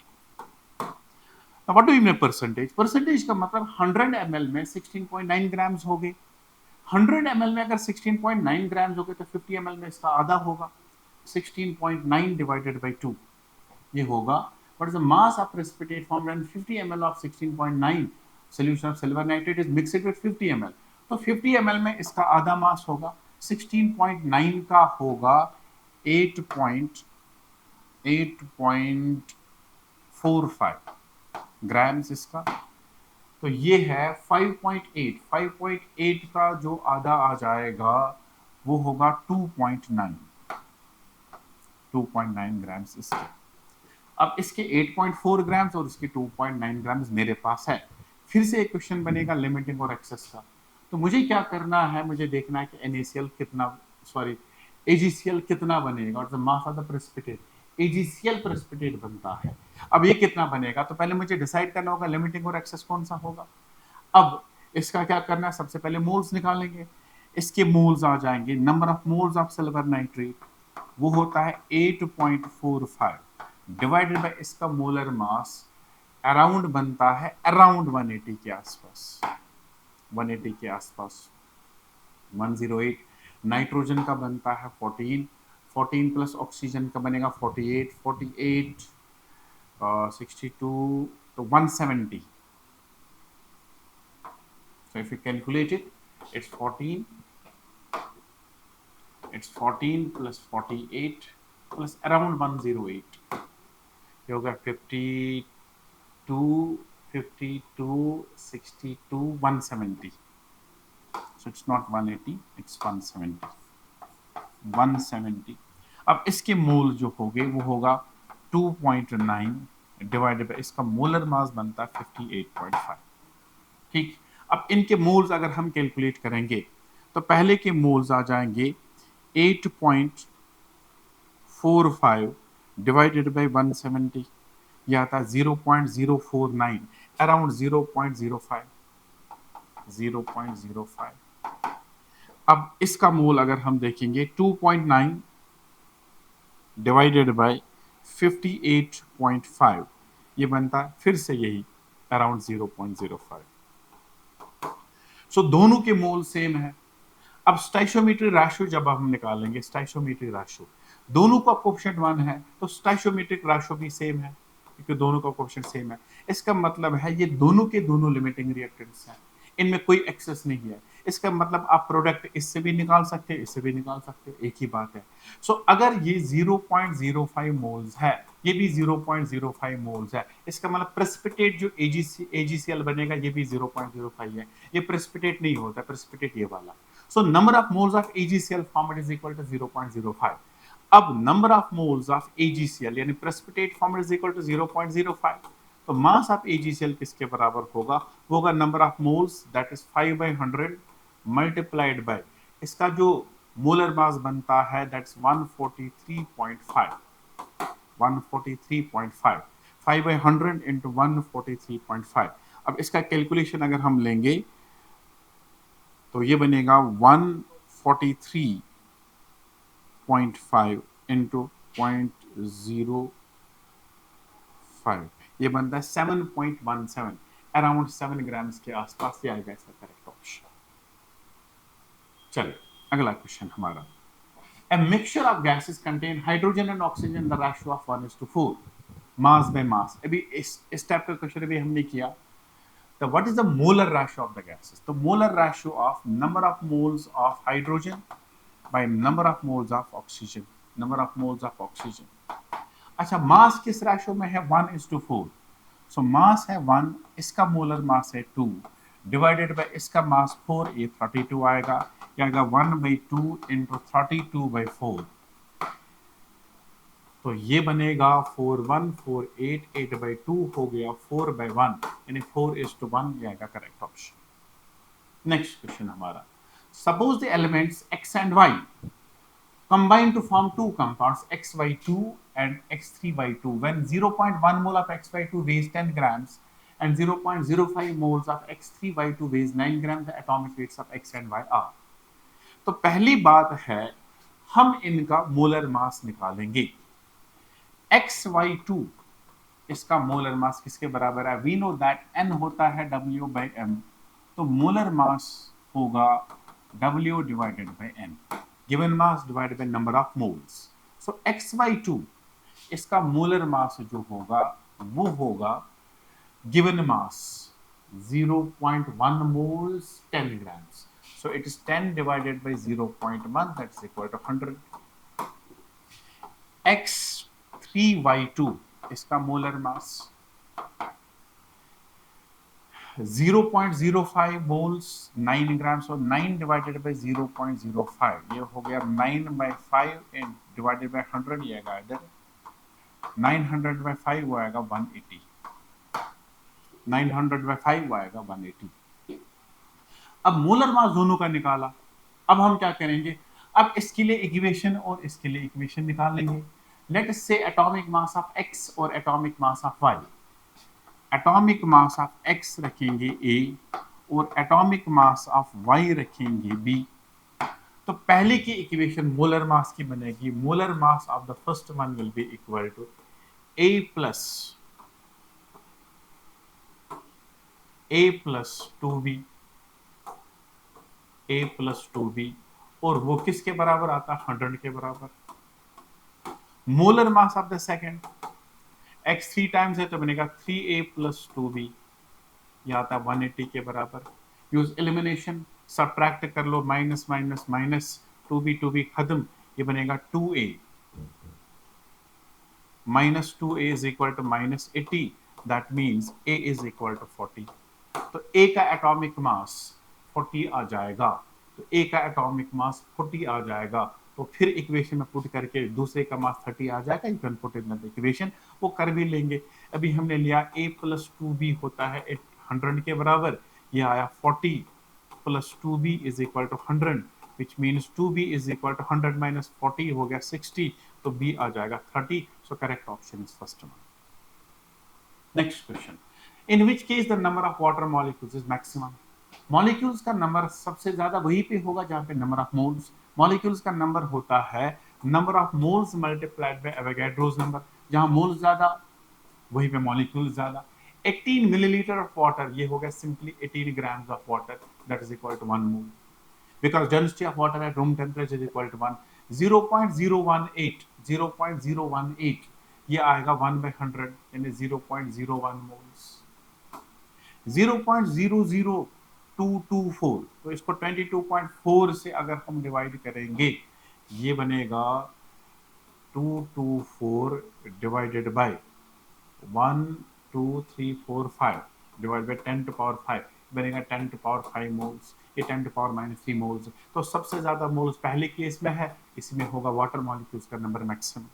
What do you mean percentage? Percentage का मतलब 100 ml में 16.9 ग्राम्स हो गए। 100 ml में अगर 16.9 ग्राम्स हो गए तो 50 ml में इसका आधा होगा, 16.9 डिवाइडेड बाई 2 ये होगा। What is the mass of precipitate formed when 50 ml of 16.9 solution of silver nitrate is mixed with 50 ml? तो 50 ml में इसका आधा मास होगा, 16.9 का होगा 8.45 ग्राम्स इसका, तो ये है 5.8 का जो आधा आ जाएगा वो होगा 2.9 ग्राम्स इसके। अब इसके 8.4 ग्राम्स और इसके 2.9 ग्राम्स मेरे पास है। फिर से एक क्वेश्चन बनेगा लिमिटिंग और एक्सेस का, तो मुझे क्या करना है, मुझे देखना है कि NaCl कितना, सॉरी AgCl कितना बनेगा और मास of the precipitate, AgCl precipitate बनता है। अब ये कितना बनेगा, तो पहले मुझे डिसाइड करना होगा लिमिटिंग और एक्सेस कौन सा होगा। अब इसका क्या करना है, सबसे पहले मोल्स निकालेंगे। इसके मोल्स आ जाएंगे, number of moles of silver nitrate वो होता है 8.45 डिवाइडेड बाय इसका मोलर मास अराउंड बनता है अराउंड 180 के आसपास, 180 के आसपास 108। नाइट्रोजन का बनता है 14 प्लस ऑक्सीजन का बनेगा 48 62 तो 170। So if you calculate it, it's 14 plus 48 plus around 108 ये होगा 52 62 170। So it's not 180, it's 170। अब इसके मोल जो होंगे वो होगा 2.9 डिवाइडेड बाय इसका मोलर मास बनता है 58.5। ठीक, अब इनके मोल्स अगर हम कैलकुलेट करेंगे तो पहले के मोल्स आ जाएंगे 8.45 डिवाइडेड बाय 170, ये आता है 0.049 अराउंड 0.05। अब इसका मोल अगर हम देखेंगे 2.9 डिवाइडेड बाय 58.5 ये बनता है फिर से यही अराउंड 0.05। सो दोनों के मोल सेम है। अब स्टाइशियोमेट्री रेशियो जब हम निकालेंगे, स्टाइशियोमेट्री रेशियो दोनों का कोएफिशिएंट 1 है तो स्टाइशियोमेट्रिक रेशियो भी सेम है क्योंकि दोनों का कोएफिशिएंट सेम है। इसका मतलब है ये दोनों के दोनों लिमिटिंग रिएक्टेंट्स हैं, इनमें कोई एक्सेस नहीं है। इसका मतलब आप प्रोडक्ट इससे भी निकाल सकते हैं, इससे भी निकाल सकते हैं, एक ही बात है। सो अगर ये 0.05 मोल्स है, ये भी 0.05 मोल्स है, इसका मतलब प्रेसिपिटेट जो AgCl बनेगा ये भी 0.05 है। ये प्रेसिपिटेट नहीं होता, प्रेसिपिटेट ये वाला। So number of moles of AgCl formed is equal to 0.05। अब number of moles of AgCl यानी precipitate formed is equal to 0.05। तो मास ऑफ AgCl किसके बराबर होगा? वो होगा number of moles, that is 5/100 multiplied by इसका जो मोलर मास बनता है, दैट्स 143.5 143.5 5/100 इंटू 143.5। अब इसका कैलकुलेशन अगर हम लेंगे तो ये बनेगा 143.5 इंटू 0.05, ये बनता है 7.17, अराउंड 7 ग्राम्स के आसपास ये आएगा इसका करेक्ट ऑप्शन। चलिए अगला क्वेश्चन हमारा, A mixture of gases contain hydrogen and oxygen the ratio of 1:4 mass by mass। अभी इस टाइप का क्वेश्चन अभी हमने किया। तो what is the molar ratio of the gases? तो molar ratio of number of moles of hydrogen by number of moles of oxygen, number of moles of oxygen। अच्छा मास किस रेशियो में है? 1:4। सो मास है 1, इसका मोलर मास है 2 डिवाइडेड बाय इसका मास 4, ये 32 आएगा। क्या आएगा? 1/2 इंटू 32/4, तो ये बनेगा 4148, 8/2 हो गया 4/1, यानी 4:1, ये आएगा करेक्ट ऑप्शन। नेक्स्ट क्वेश्चन हमारा, suppose the elements x and y combine to form two compounds xy2 and x3y2 when 0.1 mole of xy2 weighs 10 grams and 0.05 moles of x3y2 weighs 9 grams, the atomic weights of x and y are। तो पहली बात है हम इनका मोलर मास निकालेंगे। xy2 इसका मोलर मास किसके बराबर है? वी नो दैट n होता है W/m, तो मोलर मास होगा W divided by n, given mass divided by number of moles. So xy2 इसका मोलर मास जो होगा वो होगा given mass 0.1 moles 10 grams, so it is 10 divided by 0.1, that's equal to 100। x3y2 इसका molar mass 0.05 moles 9 grams, so 9 divided by 0.05, ये हो गया 9/5 divided by 100, ये आएगा इधर 900/5 वो आएगा 180, 900/5 वो आएगा 180। अब मोलर मास दोनों का निकाला, अब हम क्या करेंगे? अब इसके लिए इक्वेशन और इसके लिए इक्वेशन निकाल लेंगे। लेट अस से एटॉमिक मास ऑफ x और atomic mass of y। Atomic mass of x रखेंगे a और एटॉमिक मास ऑफ y रखेंगे b। तो पहले की इक्वेशन मोलर मास की बनेगी, molar mass of the first one will be equal to a plus 2b और वो किसके बराबर आता है? 100 के बराबर। Molar mass of the second x 3 times है तो बनेगा 3a plus 2b, ये आता है 180 के बराबर। यूज एलिमिनेशन, सबट्रैक्ट कर लो, माइनस माइनस माइनस, 2b खत्म, ये बनेगा 2a minus 2a is equal to minus 80, that means a is equal to 40। तो a का एटॉमिक मास 40 आ जाएगा, तो a का एटॉमिक मास 40 आ जाएगा, तो फिर इक्वेशन में पुट करके दूसरे का मास 30 आ जाएगा। You can put in the equation, वो कर भी लेंगे। अभी हमने लिया a plus 2b होता है 100 के बराबर, ये आया 40 plus 2b is equal to 100, which means 2b is equal to 100 minus 40 हो गया 60, तो b आ जाएगा 30। so correct option is first one। next question, in which case the number of water molecules is maximum। Molecules का नंबर सबसे ज्यादा वहीं पे होगा जहां पे नंबर ऑफ मोल्स। मॉलिक्यूल्स का नंबर होता है number of moles multiplied bye Avogadro's number, जहां मोल्स ज्यादा वहीं पे मॉलिक्यूल्स ज्यादा। 18 मिलीलीटर ऑफ वाटर, ये हो गया simply 18 grams of water, that is equal to 1 mole, because density of water at room temperature is equal to 1। 0.018 ये आएगा 1/100, यानी 0.01 moles। 0.00224, तो इसको 22.4 से अगर हम डिवाइड करेंगे, ये बनेगा 224 divided by 1 2 3 4 5 divide by 10 to power 5, बनेगा 10 to power 5 मोल्स, ये 10 to power -3 मोल्स। तो सबसे ज्यादा मोल्स पहले केस में है, इसमें होगा वाटर मॉलिक्यूल्स का number maximum.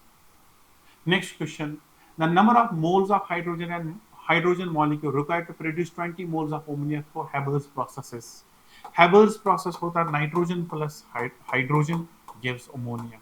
Next question, the number of moles of hydrogen and hydrogen molecule required to produce 20 moles of ammonia for Haber's processes. Haber's process होता है nitrogen plus hydrogen gives ammonia.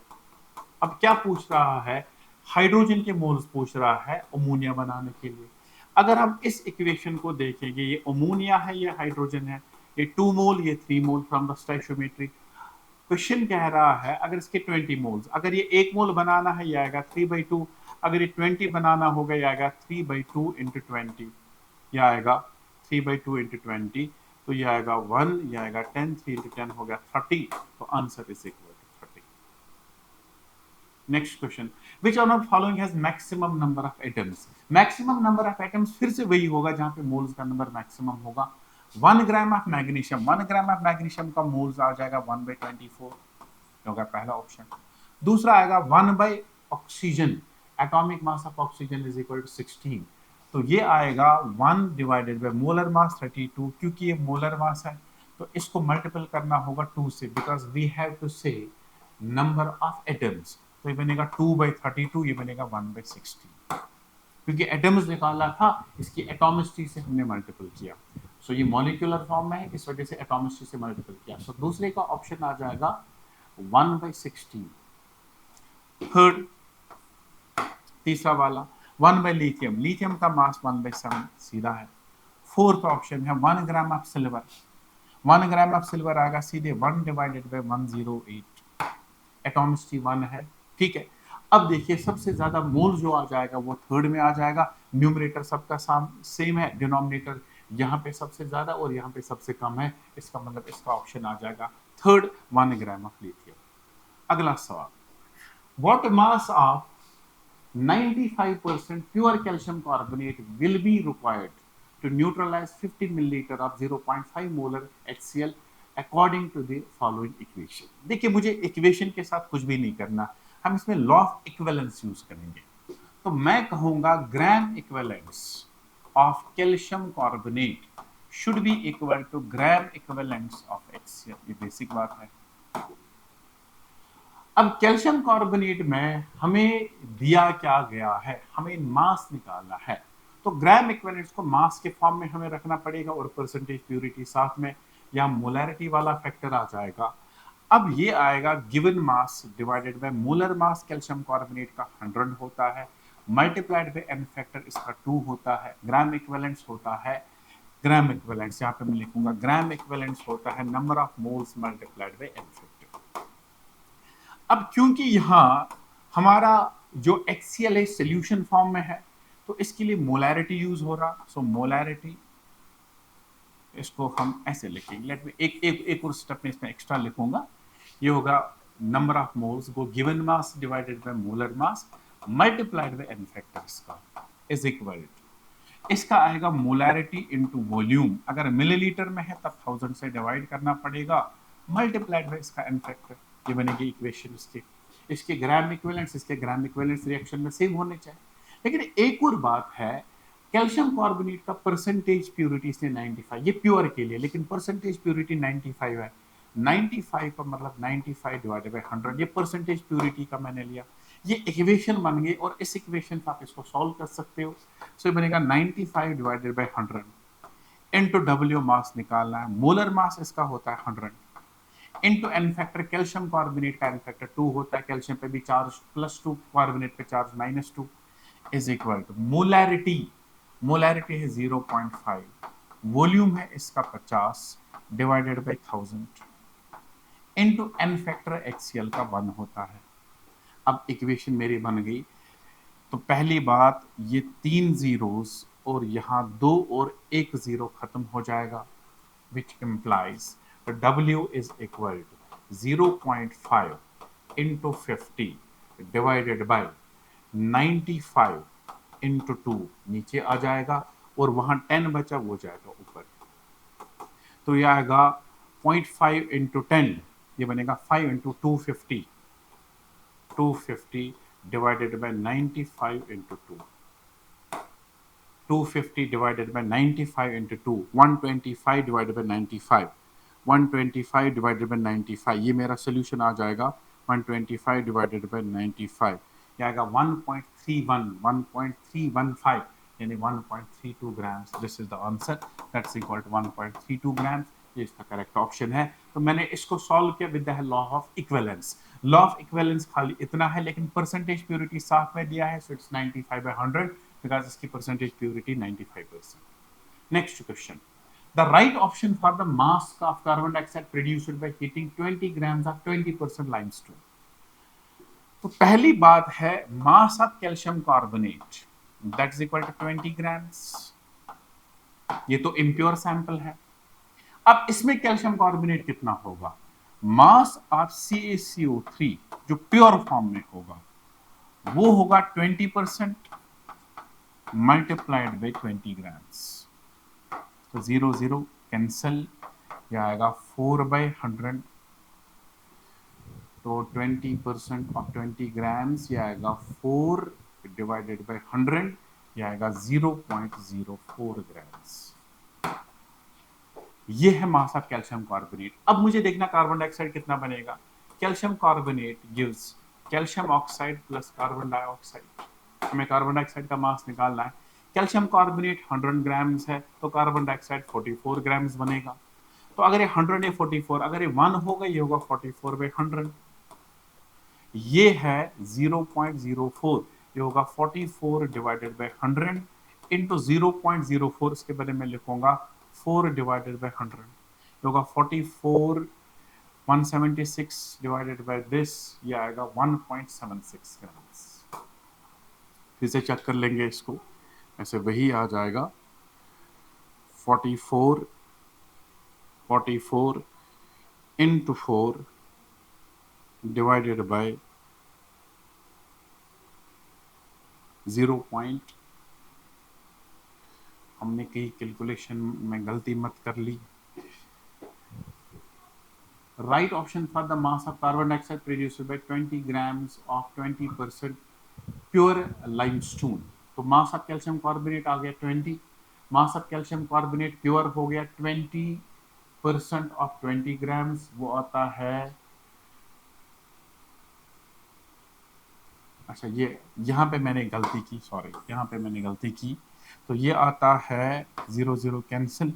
अब क्या पूछ रहा है, हाइड्रोजन के मोल्स पूछ रहा है अमोनिया बनाने के लिए। अगर हम इस इक्वेशन को देखेंगे, ये अमोनिया है, ये हाइड्रोजन है, ये 2 मोल, ये 3 मोल फ्रॉम द स्टोइचियोमेट्री। क्वेश्चन कह रहा है अगर इसके 20 मोल्स, अगर ये 1 मोल बनाना है ये आएगा 3/2, अगर ये 20 बनाना होगा ये आएगा 3/2 इंटू 20, ये आएगा 3/2 इंटू 20, तो ये आएगा 1, ये आएगा 10, 3 इंटू 10 हो गया 30, तो answer is equal to 30। Next question, which of the following has maximum number of atoms. Maximum number of atoms फिर से वही होगा जहां पे मोल्स का नंबर मैक्सिमम होगा। 1 gram of magnesium, 1 gram of magnesium का मोल्स आ जाएगा 1/24 होगा पहला ऑप्शन। दूसरा आएगा 1 by oxygen, atomic mass of oxygen is equal to 16, तो ये आएगा 1 डिवाइडेड बाय मोलर मास 32, क्योंकि ये मोलर मास है तो इसको मल्टीपल करना होगा 2 से, बिकॉज वी हैव टू से नंबर ऑफ एटम्स, तो ये बनेगा 2/32, ये बनेगा 1/16, क्योंकि एटम्स निकाला था इसकी एटॉमिसिटी से हमने मल्टीपल किया। सो ये मॉलिक्यूलर फॉर्म में है, इस वजह से एटॉमिसिटी से मल्टीपल किया। सो दूसरे का ऑप्शन आ जाएगा 1/16। थर्ड, तीसरा वाला 1 बाई लिथियम, लिथियम का मास 1/7 सीधा है। फोर्थ ऑप्शन है 1 gram of silver, 1 gram of silver आएगा सीधे 1 डिवाइडेड बाई 108, एटॉमिसिटी 1 है, ठीक है। अब देखिए सबसे ज्यादा मोल जो आ जाएगा वो थर्ड में आ जाएगा, न्यूमरेटर सबका सेम है, डिनोमिनेटर यहाँ पे सबसे ज्यादा और यहाँ पे सबसे कम है, इसका मतलब इसका ऑप्शन आ जाएगा थर्ड, 1 ग्राम ऑफ लिथियम। अगला सवाल, what mass of 95% pure calcium carbonate will be required to neutralize 50 milliliter of 0.5 molar HCl according to the following equation। देखिए मुझे इक्वेशन के साथ कुछ भी नहीं करना, हम इसमें लॉ ऑफ इक्विवेलेंस यूज करेंगे। तो मैं कहूंगा gram equivalence of calcium carbonate should be equal to gram equivalence of HCl, ये बेसिक बात है। अब कैल्शियम कार्बोनेट में हमें दिया क्या गया है, हमें मास निकालना है, तो ग्राम इक्विवेलेंस को मास के फॉर्म में हमें रखना पड़ेगा और परसेंटेज प्यूरिटी साथ में, या मोलैरिटी वाला फैक्टर आ जाएगा। अब ये आएगा given mass divided by molar mass, calcium carbonate का 100 होता है, मल्टीप्लाइड बाय एन फैक्टर इसका 2 होता है। ग्राम इक्विवेलेंस होता है, ग्राम इक्विवेलेंस यहाँ पे मैं लिखूंगा, ग्राम इक्विवेलेंस होता है number of moles multiplied by n factor. अब क्योंकि यहाँ हमारा जो HCl है सोल्यूशन फॉर्म में है, तो इसके लिए मोलैरिटी यूज हो रहा, सो मोलैरिटी इसको हम ऐसे लिखेंगे, लेट मी एक और स्टेप में इसमें एक्स्ट्रा लिखूंगा, ये होगा नंबर ऑफ मोल्स को given mass divided by molar mass multiplied by n factor इसका इज इक्वल टू, इसका आएगा मोलैरिटी इनटू वॉल्यूम, अगर मिलीलीटर में है तब 1000 से डिवाइड करना पड़ेगा, मल्टीप्लाइड बाय इसका एन फैक्टर, ये बनेगी इक्वेशन इसकी। इसके ग्राम इक्विवेलेंस, इसके ग्राम इक्विवेलेंस रिएक्शन में सेम होने चाहिए। लेकिन एक और बात है, कैल्शियम कार्बोनेट का परसेंटेज प्यूरिटी इसने 95, ये प्योर के लिए, लेकिन परसेंटेज प्यूरिटी 95 है, 95 का मतलब 95 डिवाइडेड बाय 100, ये परसेंटेज प्यूरिटी का मैंने लिया, ये इक्वेशन बन गई, और इस इक्वेशन से आप इसको सॉल्व कर सकते हो। सो ये बनेगा 95 divided by 100 into W mass निकालना है, मोलर मास इसका होता है 100 into n factor, calcium carbonate का एन फैक्टर 2 होता है, कैल्शियम पे भी चार्ज +2, कार्बोनेट पे charge -2, is equal to molarity, molarity है 0.5, वॉल्यूम है इसका 50 divided by 1000 into n factor HCl का 1 होता है। अब इक्वेशन मेरी बन गई, तो पहली बात ये 3 जीरोस और यहाँ 2 और 1 जीरो खत्म हो जाएगा, which implies W is equal to 0.5 into 50 divided by 95 into 2 नीचे आ जाएगा, और वहां 10 बचा वो जाएगा ऊपर, तो ये आएगा 0.5 into 10, ये बनेगा 5 into 250, 250 divided by 95 into 2, 250 divided by 95 into 2, 125 divided by 95, 125 divided by 95, ये मेरा सोल्यूशन आ जाएगा 125 डिवाइडेड बाय 95, ये आएगा 1.31, 1.315, यानी 1.32 grams. This is the answer, that's equal to 1.32 grams. ये इसका करेक्ट ऑप्शन है। तो मैंने इसको सॉल्व किया with the law of equivalence. Law of equivalence खाली इतना है, लेकिन परसेंटेज प्योरिटी साथ में दिया है, सो इट्स 95/100 बिकॉज इसकी percentage purity 95%। Next question, the right option for the mass of carbon dioxide produced by heating 20 grams of 20% limestone। तो पहली बात है mass of calcium carbonate, that is equal to 20 grams. ये तो इम्प्योर सैंपल है। अब इसमें कैल्शियम कार्बोनेट कितना होगा? मास ऑफ CaCO3 जो प्योर फॉर्म में होगा वो होगा 20% मल्टीप्लाइड बाई 20 ग्राम्स। तो 0 0 कैंसल, यह आएगा 4/100। तो 20% ऑफ 20 ग्राम्स ये आएगा 4 डिवाइडेड बाई 100, ये आएगा 0.04 ग्राम्स। ये है मास ऑफ कैल्शियम कार्बोनेट। अब मुझे देखना कार्बन डाइऑक्साइड कितना बनेगा। Calcium carbonate gives calcium oxide plus carbon dioxide. हमें कार्बन डाइऑक्साइड का मास निकालना है। कैल्शियम कार्बोनेट 100 ग्राम्स है, तो कार्बन डाइऑक्साइड 44 ग्राम्स बनेगा। तो अगर ये 100 या 44, अगर ये 1 होगा, ये होगा 44/100। ये है 0.04, ये होगा 44 डिवाइडेड बाई 100 इंटू 0.04। इसके बारे में लिखूंगा 4 डिवाइडेड बाई 100, ये होगा 44। 176 डिवाइडेड बाई दिस, ये आएगा 1.76 ग्राम्स। फिर से चेक कर लेंगे इसको, ऐसे वही आ जाएगा 44 इंटू 4 डिवाइडेड बाई 0. हमने कहीं कैलकुलेशन में गलती मत कर ली। Right option for the mass of carbon dioxide produced by 20 grams of 20% pure limestone. तो मास ऑफ कैल्शियम कार्बोनेट आ गया 20, mass of calcium carbonate pure हो गया 20% ऑफ 20 ग्राम्स, वो आता है, अच्छा ये यहाँ पे मैंने गलती की, सॉरी यहाँ पे मैंने गलती की। तो ये आता है 0 0 कैंसिल,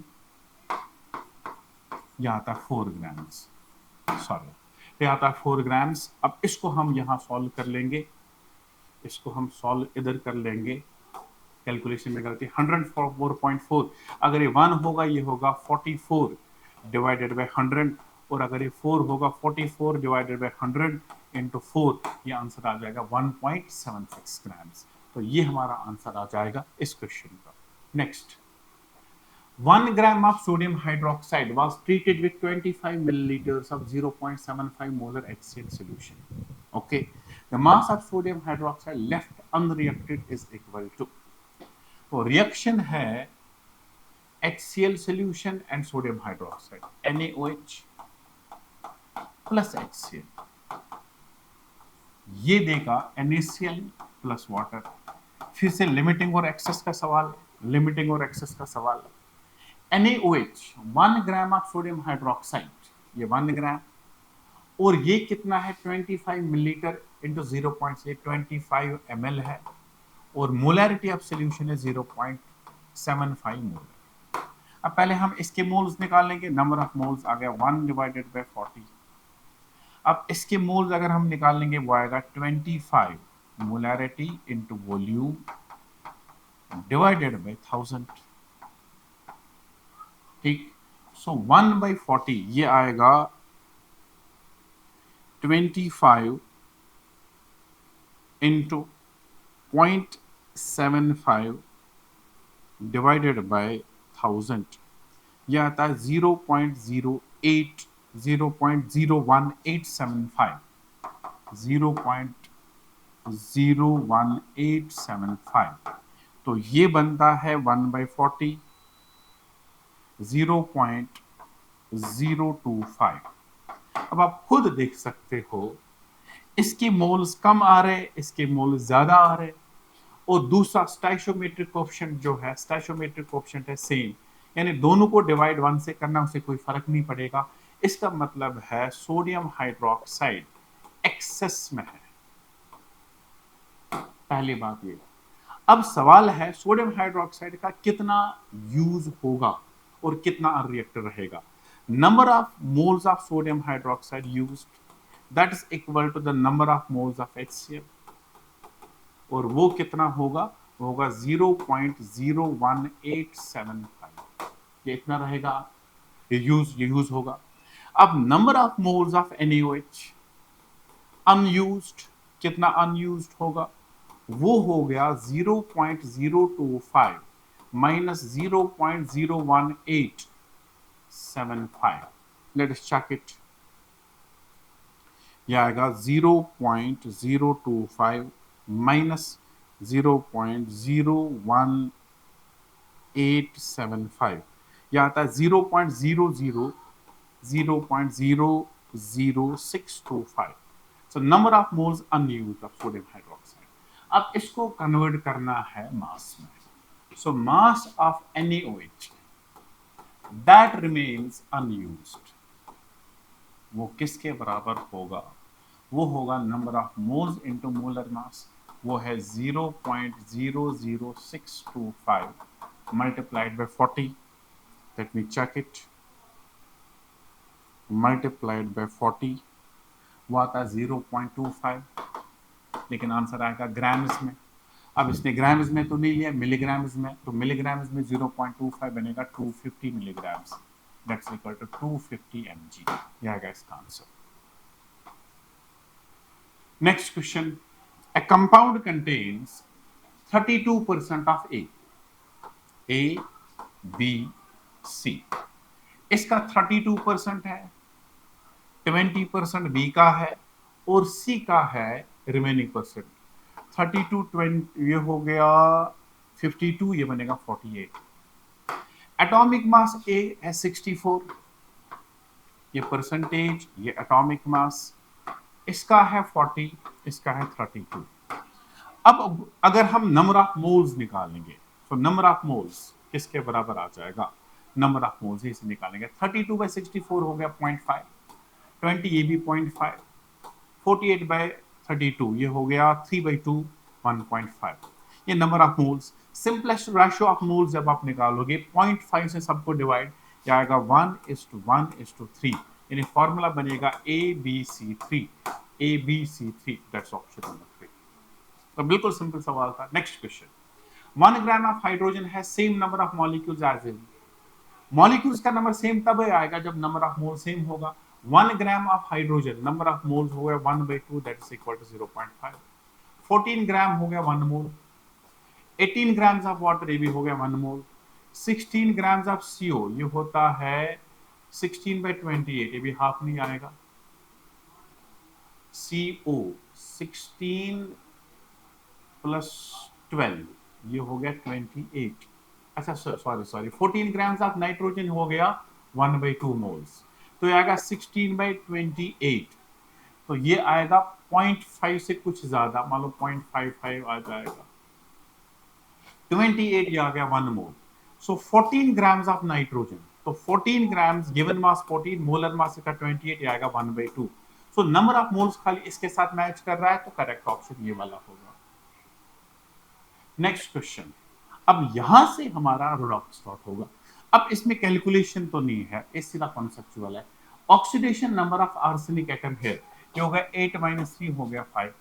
ये आता है 4 ग्राम्स, सॉरी ये आता है 4 ग्राम्स। अब इसको हम यहाँ सॉल्व कर लेंगे, इसको हम सॉल्व इधर कर लेंगे। कैलकुलेशन में गलती, 104.4, अगर ये 1 होगा ये होगा 44 डिवाइडेड बाय 100, और अगर ये 4 होगा 44 डिवाइडेड बाय 100 इंटू 4, ये आंसर आ जाएगा 1.76 ग्राम्स। तो ये हमारा आंसर आ जाएगा इस क्वेश्चन का। Next, 1 gram of sodium hydroxide was treated with 25 milliliters of 0.75 molar HCl solution. Okay, the mass of sodium hydroxide left unreacted is equal to, तो रिएक्शन है HCl solution and sodium hydroxide, NaOH plus HCl, ये देगा NaCl plus water। फिर से लिमिटिंग और एक्सेस का सवाल, लिमिटिंग और एक्सेस का सवाल। NaOH 1 gram of sodium hydroxide, ये 1 ग्राम, और ये कितना है 25 मिलीलीटर इंटू 0.25 ml है, और मोलैरिटी ऑफ सॉल्यूशन है 0.75 मोल। अब पहले हम इसके मोल्स निकाल लेंगे। नंबर ऑफ मोल्स आ गया 1 डिवाइडेड बाय 40। अब इसके मोल्स अगर हम निकाल लेंगे वो आएगा 25 molarity into volume divided by 1000। ठीक, सो 1/40 ये आएगा 25 इंटू 0.75 डिवाइडेड बाय 1000, यह आता है 0.01875, 0.01875। तो ये बनता है 1/40 0.025। अब आप खुद देख सकते हो इसके मोल्स कम आ रहे, इसके मोल्स ज्यादा आ रहे, और दूसरा स्टाइशियोमेट्रिक कोएफिशिएंट जो है, स्टाइशियोमेट्रिक कोएफिशिएंट है सेम, यानी दोनों को डिवाइड 1 से करना, उससे कोई फर्क नहीं पड़ेगा। इसका मतलब है सोडियम हाइड्रोक्साइड एक्सेस में है, पहली बात ये। अब सवाल है सोडियम हाइड्रोक्साइड का कितना यूज होगा और कितना रिएक्टर रहेगा। Number of moles of sodium hydroxide used that is equal to the number of moles of HCl, और वो कितना होगा, वो होगा 0.01875। ये इतना रहेगा, ये यूज होगा। अब number of moles of NaOH unused, कितना अनयूज्ड होगा, वो हो गया 0.025 minus 0.01875। Let us check it. यह आएगा 0.025 माइनस 0.01875, यह आता है 0.00625। So number of moles unused of sodium hydroxide. अब इसको कन्वर्ट करना है मास में। So mass of NaOH that remains unused, वो किसके बराबर होगा, वो होगा number of moles into molar mass, वो है 0.00625 multiplied by 40. Let me check it. Multiplied by 40, वो आता है 0.25, लेकिन आंसर आएगा ग्राम्स में। अब इसने ग्राम्स में तो नहीं लिया, मिलीग्राम्स में, तो मिलीग्राम्स में 0.25 बनेगा 250 milligrams, that's equal to 250 mg। यह आएगा इसका answer. Next question, a compound contains 32% of A, B, C। इसका 32% है, 20% B का है और C का है रिमेनिंग परसेंट। 32 20 ये हो गया 52, ये बनेगा 48। एटॉमिक मास A है 64, ये परसेंटेज, ये एटॉमिक मास, इसका है 40, इसका है 32। अब अगर हम नंबर ऑफ मोल्स निकालेंगे तो नंबर ऑफ मोल्स किसके बराबर आ जाएगा, नंबर ऑफ मोल्स इसे निकालेंगे। 32/64 हो गया 0.5, 20 ये भी 0.5, 48/32 ये हो गया 3/2, 1.5। ये number of moles. Simplest ratio of moles जब आप निकालोगे 0.5 से सबको डिवाइड, ये आएगा 1:1:3, यानी फॉर्मूला बनेगा ABC3, ABC3, that's option number 3। तो बिल्कुल सिंपल सवाल था। Next question, 1 gram of hydrogen है same number of molecules as in. Molecules का नंबर सेम तब आएगा जब नंबर ऑफ मोल सेम होगा। 1 gram of hydrogen, number of moles हो गया 1/2, that is equal to 0.5। 14 gram हो गया 1 मोल। 18 ग्राम्स ऑफ वाटर, ये भी हो गया 1 मोल। 16 ग्राम्स ऑफ CO, ये होता है 16/28, ये भी हाफ नहीं आएगा। CO 16 प्लस 12, ये हो गया 28। अच्छा सॉरी 14 ग्राम्स ऑफ नाइट्रोजन हो गया 1/2 मोल्स, तो ये आएगा 16/28, तो ये आएगा 0.5 से कुछ ज्यादा, मान लो 0.55 आ जाएगा। 28 ये आ गया 1 मोल। सो 14 ग्राम्स ऑफ नाइट्रोजन, तो 14 grams given mass 14, molar mass का 28, ये आएगा 1/2। सो नंबर ऑफ मोल्स खाली इसके साथ मैच कर रहा है, तो करेक्ट ऑप्शन ये वाला होगा। नेक्स्ट क्वेश्चन, अब यहां से हमारा रेडॉक्स स्टार्ट होगा। अब इसमें कैलकुलेशन तो नहीं है, ये सीधा कॉन्सेप्चुअल है। Oxidation number of arsenic atom here, ये हो गया 8 - 3 हो गया 5।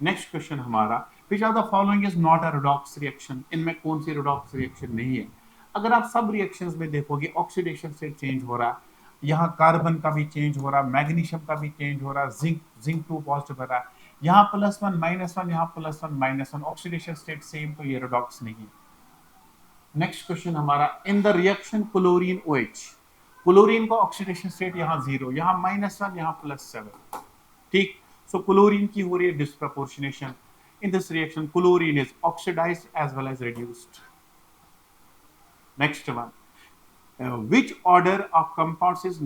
नेक्स्ट क्वेश्चन हमारा, विच of the following is not a redox reaction, इनमें कौन सी रेडॉक्स रिएक्शन नहीं है। अगर आप सब रिएक्शंस में देखोगे ऑक्सीडेशन से चेंज हो रहा है, यहाँ कार्बन का भी चेंज हो रहा है, मैग्नीशियम का भी चेंज हो रहा है, जिंक 2 पॉजिटिव हो रहा है, यहाँ +1 -1, यहाँ +1 -1, ऑक्सीडेशन स्टेट सेम, तो ये रेडॉक्स नहीं है। नेक्स्ट क्वेश्चन हमारा, in the reaction chlorine OH, chlorine का ऑक्सीडेशन स्टेट यहाँ 0, यहाँ -1, यहाँ +7, ठीक। सो क्लोरीन की हो रही है disproportionation. In this reaction chlorine is oxidized as well as reduced. Next one, which order of compounds is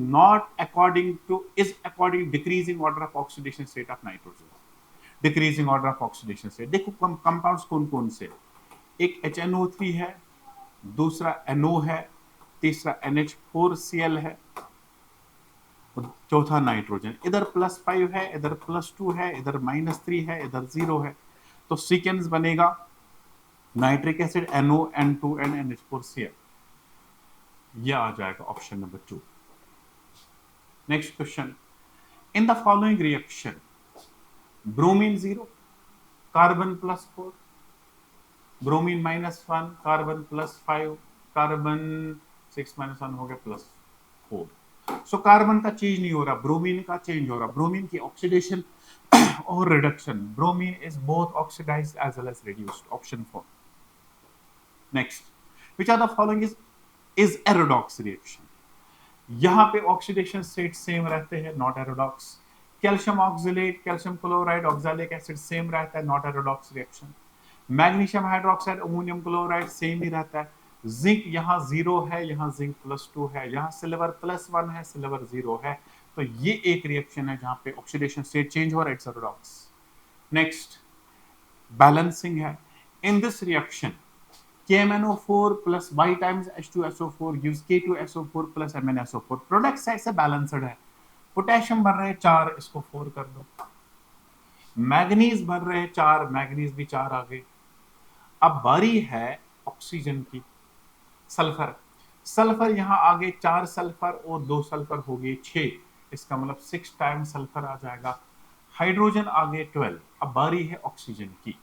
according decreasing order of oxidation state of nitrogen, decreasing order of oxidation state। देखो compounds कौन कौन से, एक HNO3 है, दूसरा NO है, तीसरा NH4Cl है, चौथा नाइट्रोजन। इधर +5 है, इधर +2 है, इधर -3 है, इधर 0 है, तो सीक्वेंस बनेगा nitric acid NO, N2 and NH4Cl। यह आ जाएगा option number 2। Next question, in the following reaction bromine 0 carbon +4, bromine -1 carbon +5, carbon 6 - 1 हो गया +4। सो कार्बन का चेंज नहीं हो रहा, ब्रोमीन का चेंज हो रहा। ब्रोमीन की ऑक्सीडेशन और reduction, bromine is both oxidised as well as reduced, option 4। Next, which are the following is a redox reaction. यहां पे ऑक्सीडेशन स्टेट सेम रहते हैं, not a redox. Calcium oxalate, calcium chloride, oxalic acid same रहता है, not a redox reaction. Magnesium hydroxide, ammonium chloride same ही रहता है। जिंक यहाँ 0 है, यहाँ जिंक +2 है, यहाँ सिल्वर +1 है, सिल्वर 0 है। तो ये एक रिएक्शन है जहां पे ऑक्सीडेशन स्टेट चेंज हो रहा है, इट्स एरोडॉक्स। नेक्स्ट, बैलेंसिंग है। इन this reaction KMnO4 plus Y times H2SO4 gives K2SO4 plus MnSO4। Product side से बैलेंस्ड है। पोटेशियम बन रहे हैं 4, इसको 4 कर दो। मैग्नीज बन रहे हैं 4, मैग्नीज भी 4 आ गए। अब बारी है ऑक्सीजन की। सल्फर, सल्फर यहां आगे 4 सल्फर और 2 सल्फर हो गए 6, इसका मतलब 6 टाइम्स सल्फर आ जाएगा। हाइड्रोजन आगे 12। अब बारी है ऑक्सीजन की।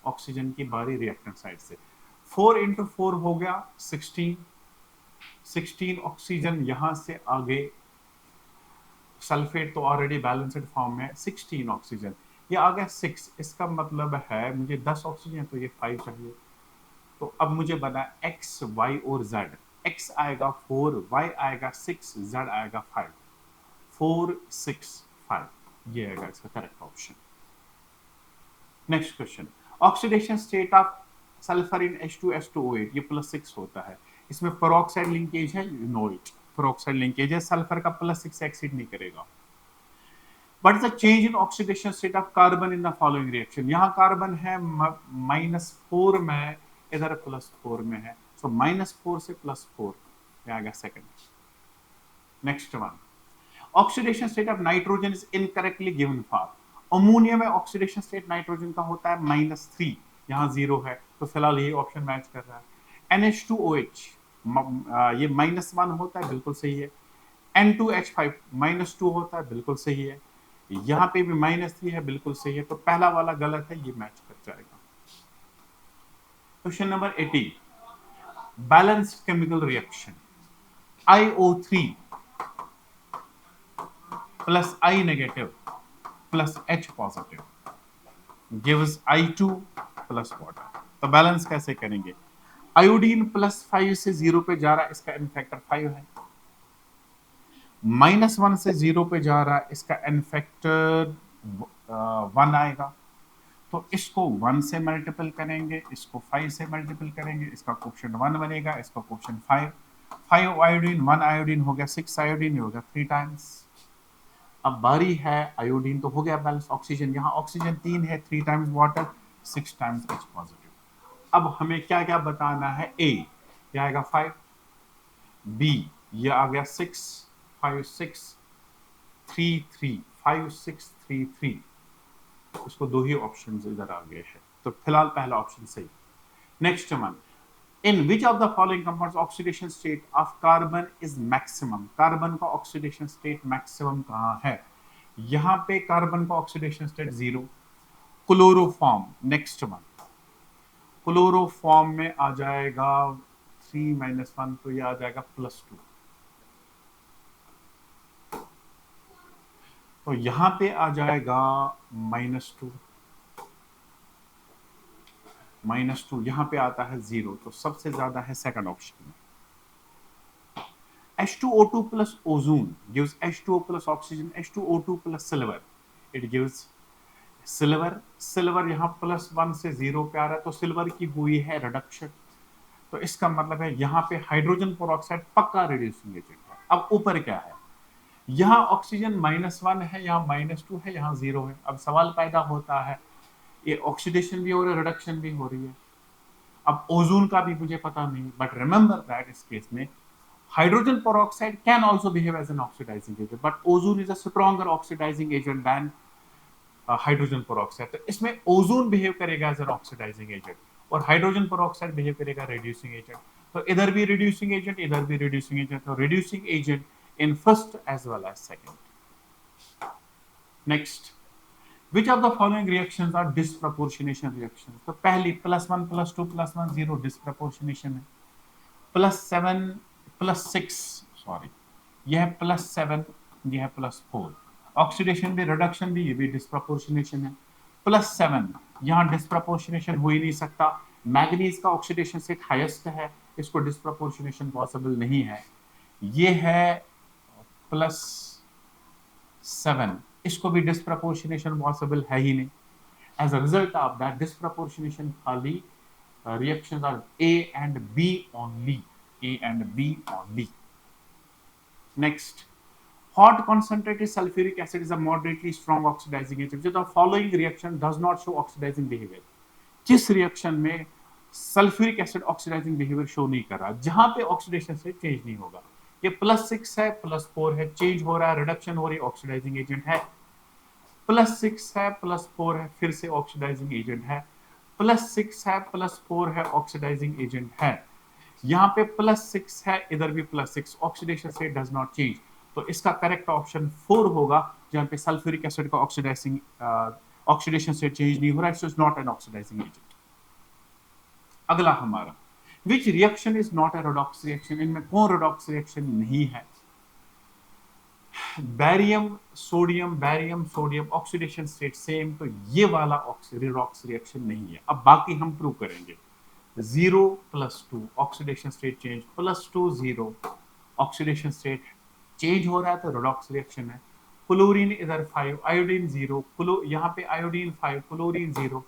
ऑक्सीजन की बारी रिएक्टेंट साइड से 4 × 4 हो गया 16। 16 ऑक्सीजन यहां से आगे, सल्फेट तो ऑलरेडी बैलेंस्ड फॉर्म में, 16 ऑक्सीजन ये आ गया 6। इसका मतलब है मुझे 10 ऑक्सीजन, तो ये 5 चाहिए। तो अब मुझे बना X, Y और Z। X आएगा 4, Y आएगा 6, Z आएगा 5। 4, 6, 5 ये आएगा इसका correct option. Next question, oxidation state of sulphur in H2S2O8, ये +6 होता है। इसमें पेरोक्साइड लिंकेज है, नो इट, पेरोक्साइड लिंकेज है, सल्फर का +6 एक्सीड नहीं करेगा। What is the change in oxidation state of carbon in the following reaction. यहां कार्बन है -4 में, इधर +4 में है, सो -4 से +4 ये आ गया second. Next one, oxidation state of nitrogen is incorrectly given for. Ammonia में ऑक्सीडेशन स्टेट नाइट्रोजन का होता है -3, यहाँ 0 है, तो फिलहाल ये ऑप्शन मैच कर रहा है। NH2OH ये -1 होता है, बिल्कुल सही है। N2H5 -2 होता है, बिल्कुल सही है। यहाँ पे भी -3 है, बिल्कुल सही है। तो पहला वाला गलत है, ये मैच कर जाएगा। Question number 18, balanced chemical reaction IO3 plus I negative plus H positive gives I2 plus water। तो बैलेंस कैसे करेंगे? आयोडीन +5 से 0 पे जा रहा है, इसका n फैक्टर 5 है। -1 से 0 पे जा रहा है, इसका n फैक्टर 1 आएगा। तो इसको 1 से मल्टीपल करेंगे, इसको 5 से मल्टीपल करेंगे, इसका कोएफिशिएंट 1 बनेगा, इसका कोएफिशिएंट 5। 5 आयोडीन 1 आयोडीन हो गया 6 आयोडीन, हो गया 3 टाइम्स। अब बारी है आयोडीन, तो हो गया बैलेंस। ऑक्सीजन, यहाँ ऑक्सीजन 3 है, 3 times water, 6 times H positive. अब हमें क्या क्या बताना है? A ये आएगा 5, B ये आ गया 6, 5 6 3 3 5 6 3 3। उसको 2 ही ऑप्शन इधर आ गए हैं, तो फिलहाल पहला ऑप्शन सही। Next one, in which of the following compounds oxidation state of carbon is maximum. Carbon का ऑक्सीडेशन स्टेट मैक्सिमम कहाँ है? यहां पे कार्बन का oxidation state 0। Chloroform, next one, chloroform में आ जाएगा 3 - 1, तो ये आ जाएगा +2। तो यहां पे आ जाएगा -2, -2 यहां पे आता है 0, तो सबसे ज्यादा है सेकंड ऑप्शन में। H2O2 plus ozone gives H2O plus oxygen, H2O2 plus silver, it gives silver. Silver यहाँ +1 से 0 पे आ रहा है, तो सिल्वर की हुई है रिडक्शन। तो इसका मतलब है यहाँ पे हाइड्रोजन पेरोक्साइड पक्का रिड्यूसिंग एजेंट है। अब ऊपर क्या है? यहाँ ऑक्सीजन -1 है, यहाँ -2 है, यहाँ 0 है। अब सवाल पैदा होता है, ये ऑक्सीडेशन भी हो रहा है, रिडक्शन भी हो रही है। अब ओजोन का भी मुझे पता नहीं, बट रिमेंबर दैट इस केस में hydrogen peroxide can also behave as an oxidizing agent, but ozone is a stronger oxidizing agent than hydrogen peroxide. तो इसमें ओजोन बिहेव करेगा एज एन ऑक्सीडाइजिंग एजेंट और हाइड्रोजन पेरोक्साइड बिहेव करेगा रिड्यूसिंग एजेंट। तो इधर भी रिड्यूसिंग एजेंट, इधर भी रिड्यूसिंग एजेंट, तो reducing agent in first as well as second. Next, which of the following reactions are disproportionation reactions? तो पहली +1 +2 +1 0 डिस्प्रपोर्शनेशन है। +7 +6 सॉरी, यह है +7, यह है +4। ऑक्सीडेशन भी, रिडक्शन भी, ये भी डिस्प्रपोर्शनेशन है। +7 यहाँ डिस्प्रपोर्शनेशन हो ही नहीं सकता, मैग्नीज का ऑक्सीडेशन स्टेट हाईएस्ट है, इसको डिस्प्रपोर्शनेशन पॉसिबल नहीं है। ये है +7, इसको भी डिस्प्रपोर्शनेशन पॉसिबल है ही नहीं। As a result of that disproportionation, खाली reactions are A and B only. A and B only. Next, hot concentrated sulfuric acid is a moderately strong oxidizing agent. The following reaction does not show oxidizing behavior. किस रिएक्शन में sulphuric acid oxidizing behaviour show नहीं कर रहा, जहां पे ऑक्सीडेशन से चेंज नहीं होगा? ये +6 है, +4 है, चेंज हो रहा है, रिडक्शन हो रही है, ऑक्सीडाइजिंग एजेंट है। +6 है, +4 है, फिर से ऑक्सीडाइजिंग एजेंट है। +6 है, +4 है, ऑक्सीडाइजिंग एजेंट है। यहाँ पे +6 है, इधर भी +6, oxidation state does not change. तो इसका करेक्ट ऑप्शन 4 होगा, जहां पे सल्फ्यूरिक एसिड का ऑक्सीडाइजिंग ऑक्सीडेशन स्टेट चेंज नहीं हो रहा है, so it's not an oxidizing agent. अगला हमारा, which reaction is not a redox reaction? इनमें कौन रेडॉक्स रिएक्शन नहीं है? Barium sodium oxidation state same, तो ये वाला रेडॉक्स रिएक्शन नहीं है। अब बाकी हम प्रूव करेंगे। 0 +2 oxidation state change, +2 0 oxidation state change हो रहा है, तो रेडॉक्स रिएक्शन है। क्लोरीन इधर 5, आयोडीन 0, यहाँ पे आयोडीन 5, क्लोरीन 0,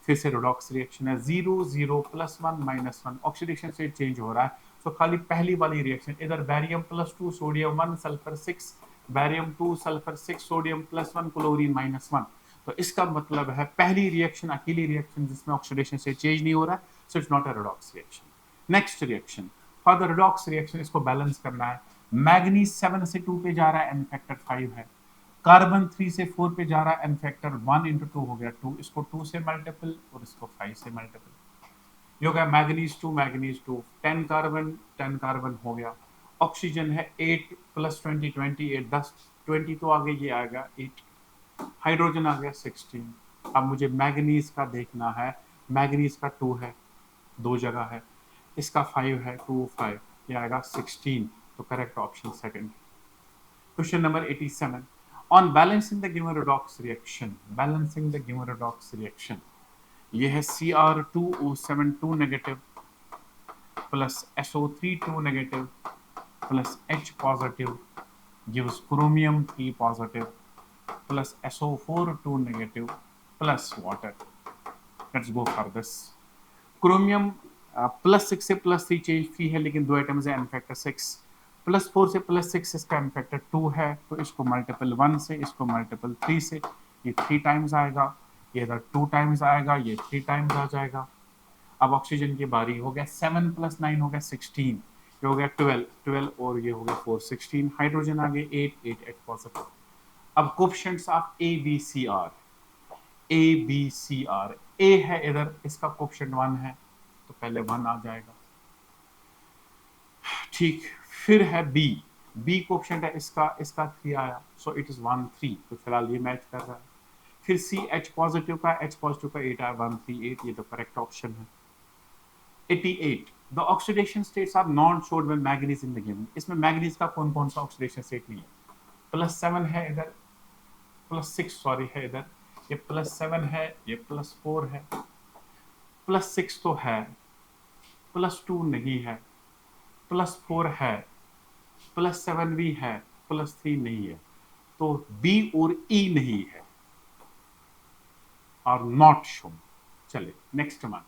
फिर से रेडॉक्स रिएक्शन है। 0 0 +1 -1 ऑक्सीडेशन स्टेट चेंज हो रहा है, तो खाली पहली वाली रिएक्शन, इधर barium +2 sodium 1 sulphur 6, barium 2 sulphur 6 sodium +1 chlorine -1। तो इसका मतलब है पहली रिएक्शन अकेली रिएक्शन जिसमें ऑक्सीडेशन से चेंज नहीं हो रहा है, so it's not a redox reaction. Next reaction, for the redox reaction इसको बैलेंस करना है। मैग्नीज 7 से 2 पे जा रहा है, एन फैक्टर 5 है। कार्बन 3 से 4 पे जा रहा है, एन फैक्टर 1 × 2 हो गया 2, इसको 2 से मल्टीपल और इसको 5 से मल्टीपल, ये हो गया मैग्नीज 2 10 कार्बन हो गया। ऑक्सीजन है 8 + 20 28, 10 20 तो आगे ये आएगा 8, हाइड्रोजन आ गया 16। अब मुझे मैग्नीज का देखना है, मैग्नीज का 2 है, 2 जगह है, इसका 5 है, 2 5, ये आएगा 16, तो correct option second. Question number 87, on balancing the given redox reaction, balancing the given redox reaction, ये है Cr2O7 2 negative plus SO3 2 negative plus H positive gives chromium 3 positive plus SO4 2 negative plus water. Let's go for this. Chromium +6 से +3 चेंज फ्री है, लेकिन 2 आइटम्स है, एन फैक्टर 6, +4 से +6 इसका एन फैक्टर 2 है, तो इसको मल्टीपल 1 से, इसको मल्टीपल 3 से, ये 3 टाइम्स आएगा, ये इधर 2 टाइम्स आएगा, ये 3 टाइम्स आ जाएगा। अब ऑक्सीजन की बारी, हो गया 7 + 9 हो गया 16, ये हो गया 12 और ये हो गया 4 16, हाइड्रोजन आ गए 8 8 H पॉजिटिव। अब coefficients of ABCR, ABCR, A है इधर, इसका कोफिशिएंट 1 है, तो पहले 1 आ जाएगा, ठीक। फिर है B कोफिशिएंट है इसका 3 आया, सो इट इज 1 3, तो फिलहाल ये मैच कर रहा है। फिर C H पॉजिटिव का 8 आया, 1 3 8, ये तो करेक्ट ऑप्शन है। 88, the oxidation states are not showed when manganese in the given। इसमें मैग्नीज का कौन कौन सा ऑक्सीडेशन स्टेट नहीं है? +7 है इधर, +6 सॉरी है इधर, ये +7 है, ये +4 है, +6 तो है, +2 नहीं है, +4 है, +7 भी है, +3 नहीं है, तो B और E नहीं है, आर नॉट शोन। चलिए next one,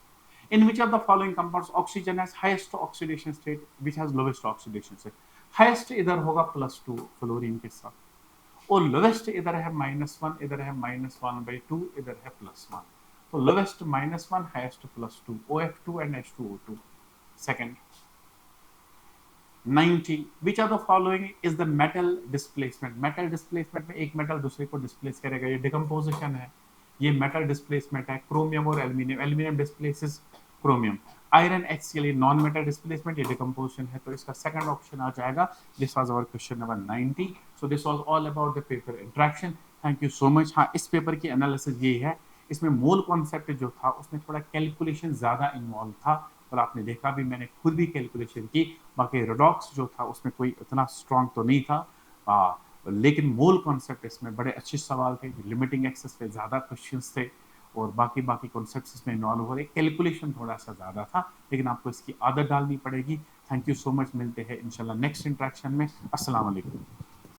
in which of the following compounds oxygen has highest oxidation state, which has lowest oxidation state? highest इधर होगा +2 फ्लोरीन के साथ, और लोवेस्ट इधर है -1, इधर है -1/2, इधर है +1, तो lowest -1, highest +2, OF2 and H2O2। Second, 90. Which are the following is the metal displacement. Metal displacement में एक मेटल दूसरे को डिस्प्लेस करेगा, ये डिकम्पोजिशन है। ये मेटल डिस्प्लेसमेंट है, क्रोमियम और aluminium, aluminium displaces chromium. Iron X के लिए नॉन मेटल डिस्प्लेसमेंट, ये डिकम्पोजिशन है, तो इसका सेकंड ऑप्शन आ जाएगा। This was our question number 90। So this was all about the paper interaction. Thank you so much. हाँ, इस पेपर की एनालिसिस ये है, इसमें मोल कॉन्सेप्ट जो था उसमें थोड़ा कैलकुलेशन ज़्यादा इन्वॉल्व था, और आपने देखा भी, मैंने खुद भी कैलकुलेशन की। बाकी रेडॉक्स जो था उसमें कोई इतना स्ट्रांग तो नहीं था, लेकिन मोल कॉन्सेप्ट इसमें बड़े अच्छे सवाल थे। लिमिटिंग एक्सेस पे ज़्यादा क्वेश्चंस थे, और बाकी बाकी कॉन्सेप्ट्स इसमें इन्वॉल्व हो रहे। कैलकुलेशन थोड़ा सा ज़्यादा था, लेकिन आपको इसकी आदत डालनी पड़ेगी। Thank you so much. मिलते हैं इंशाल्लाह नेक्स्ट इंट्रैक्शन में। अस्सलाम वालेकुम।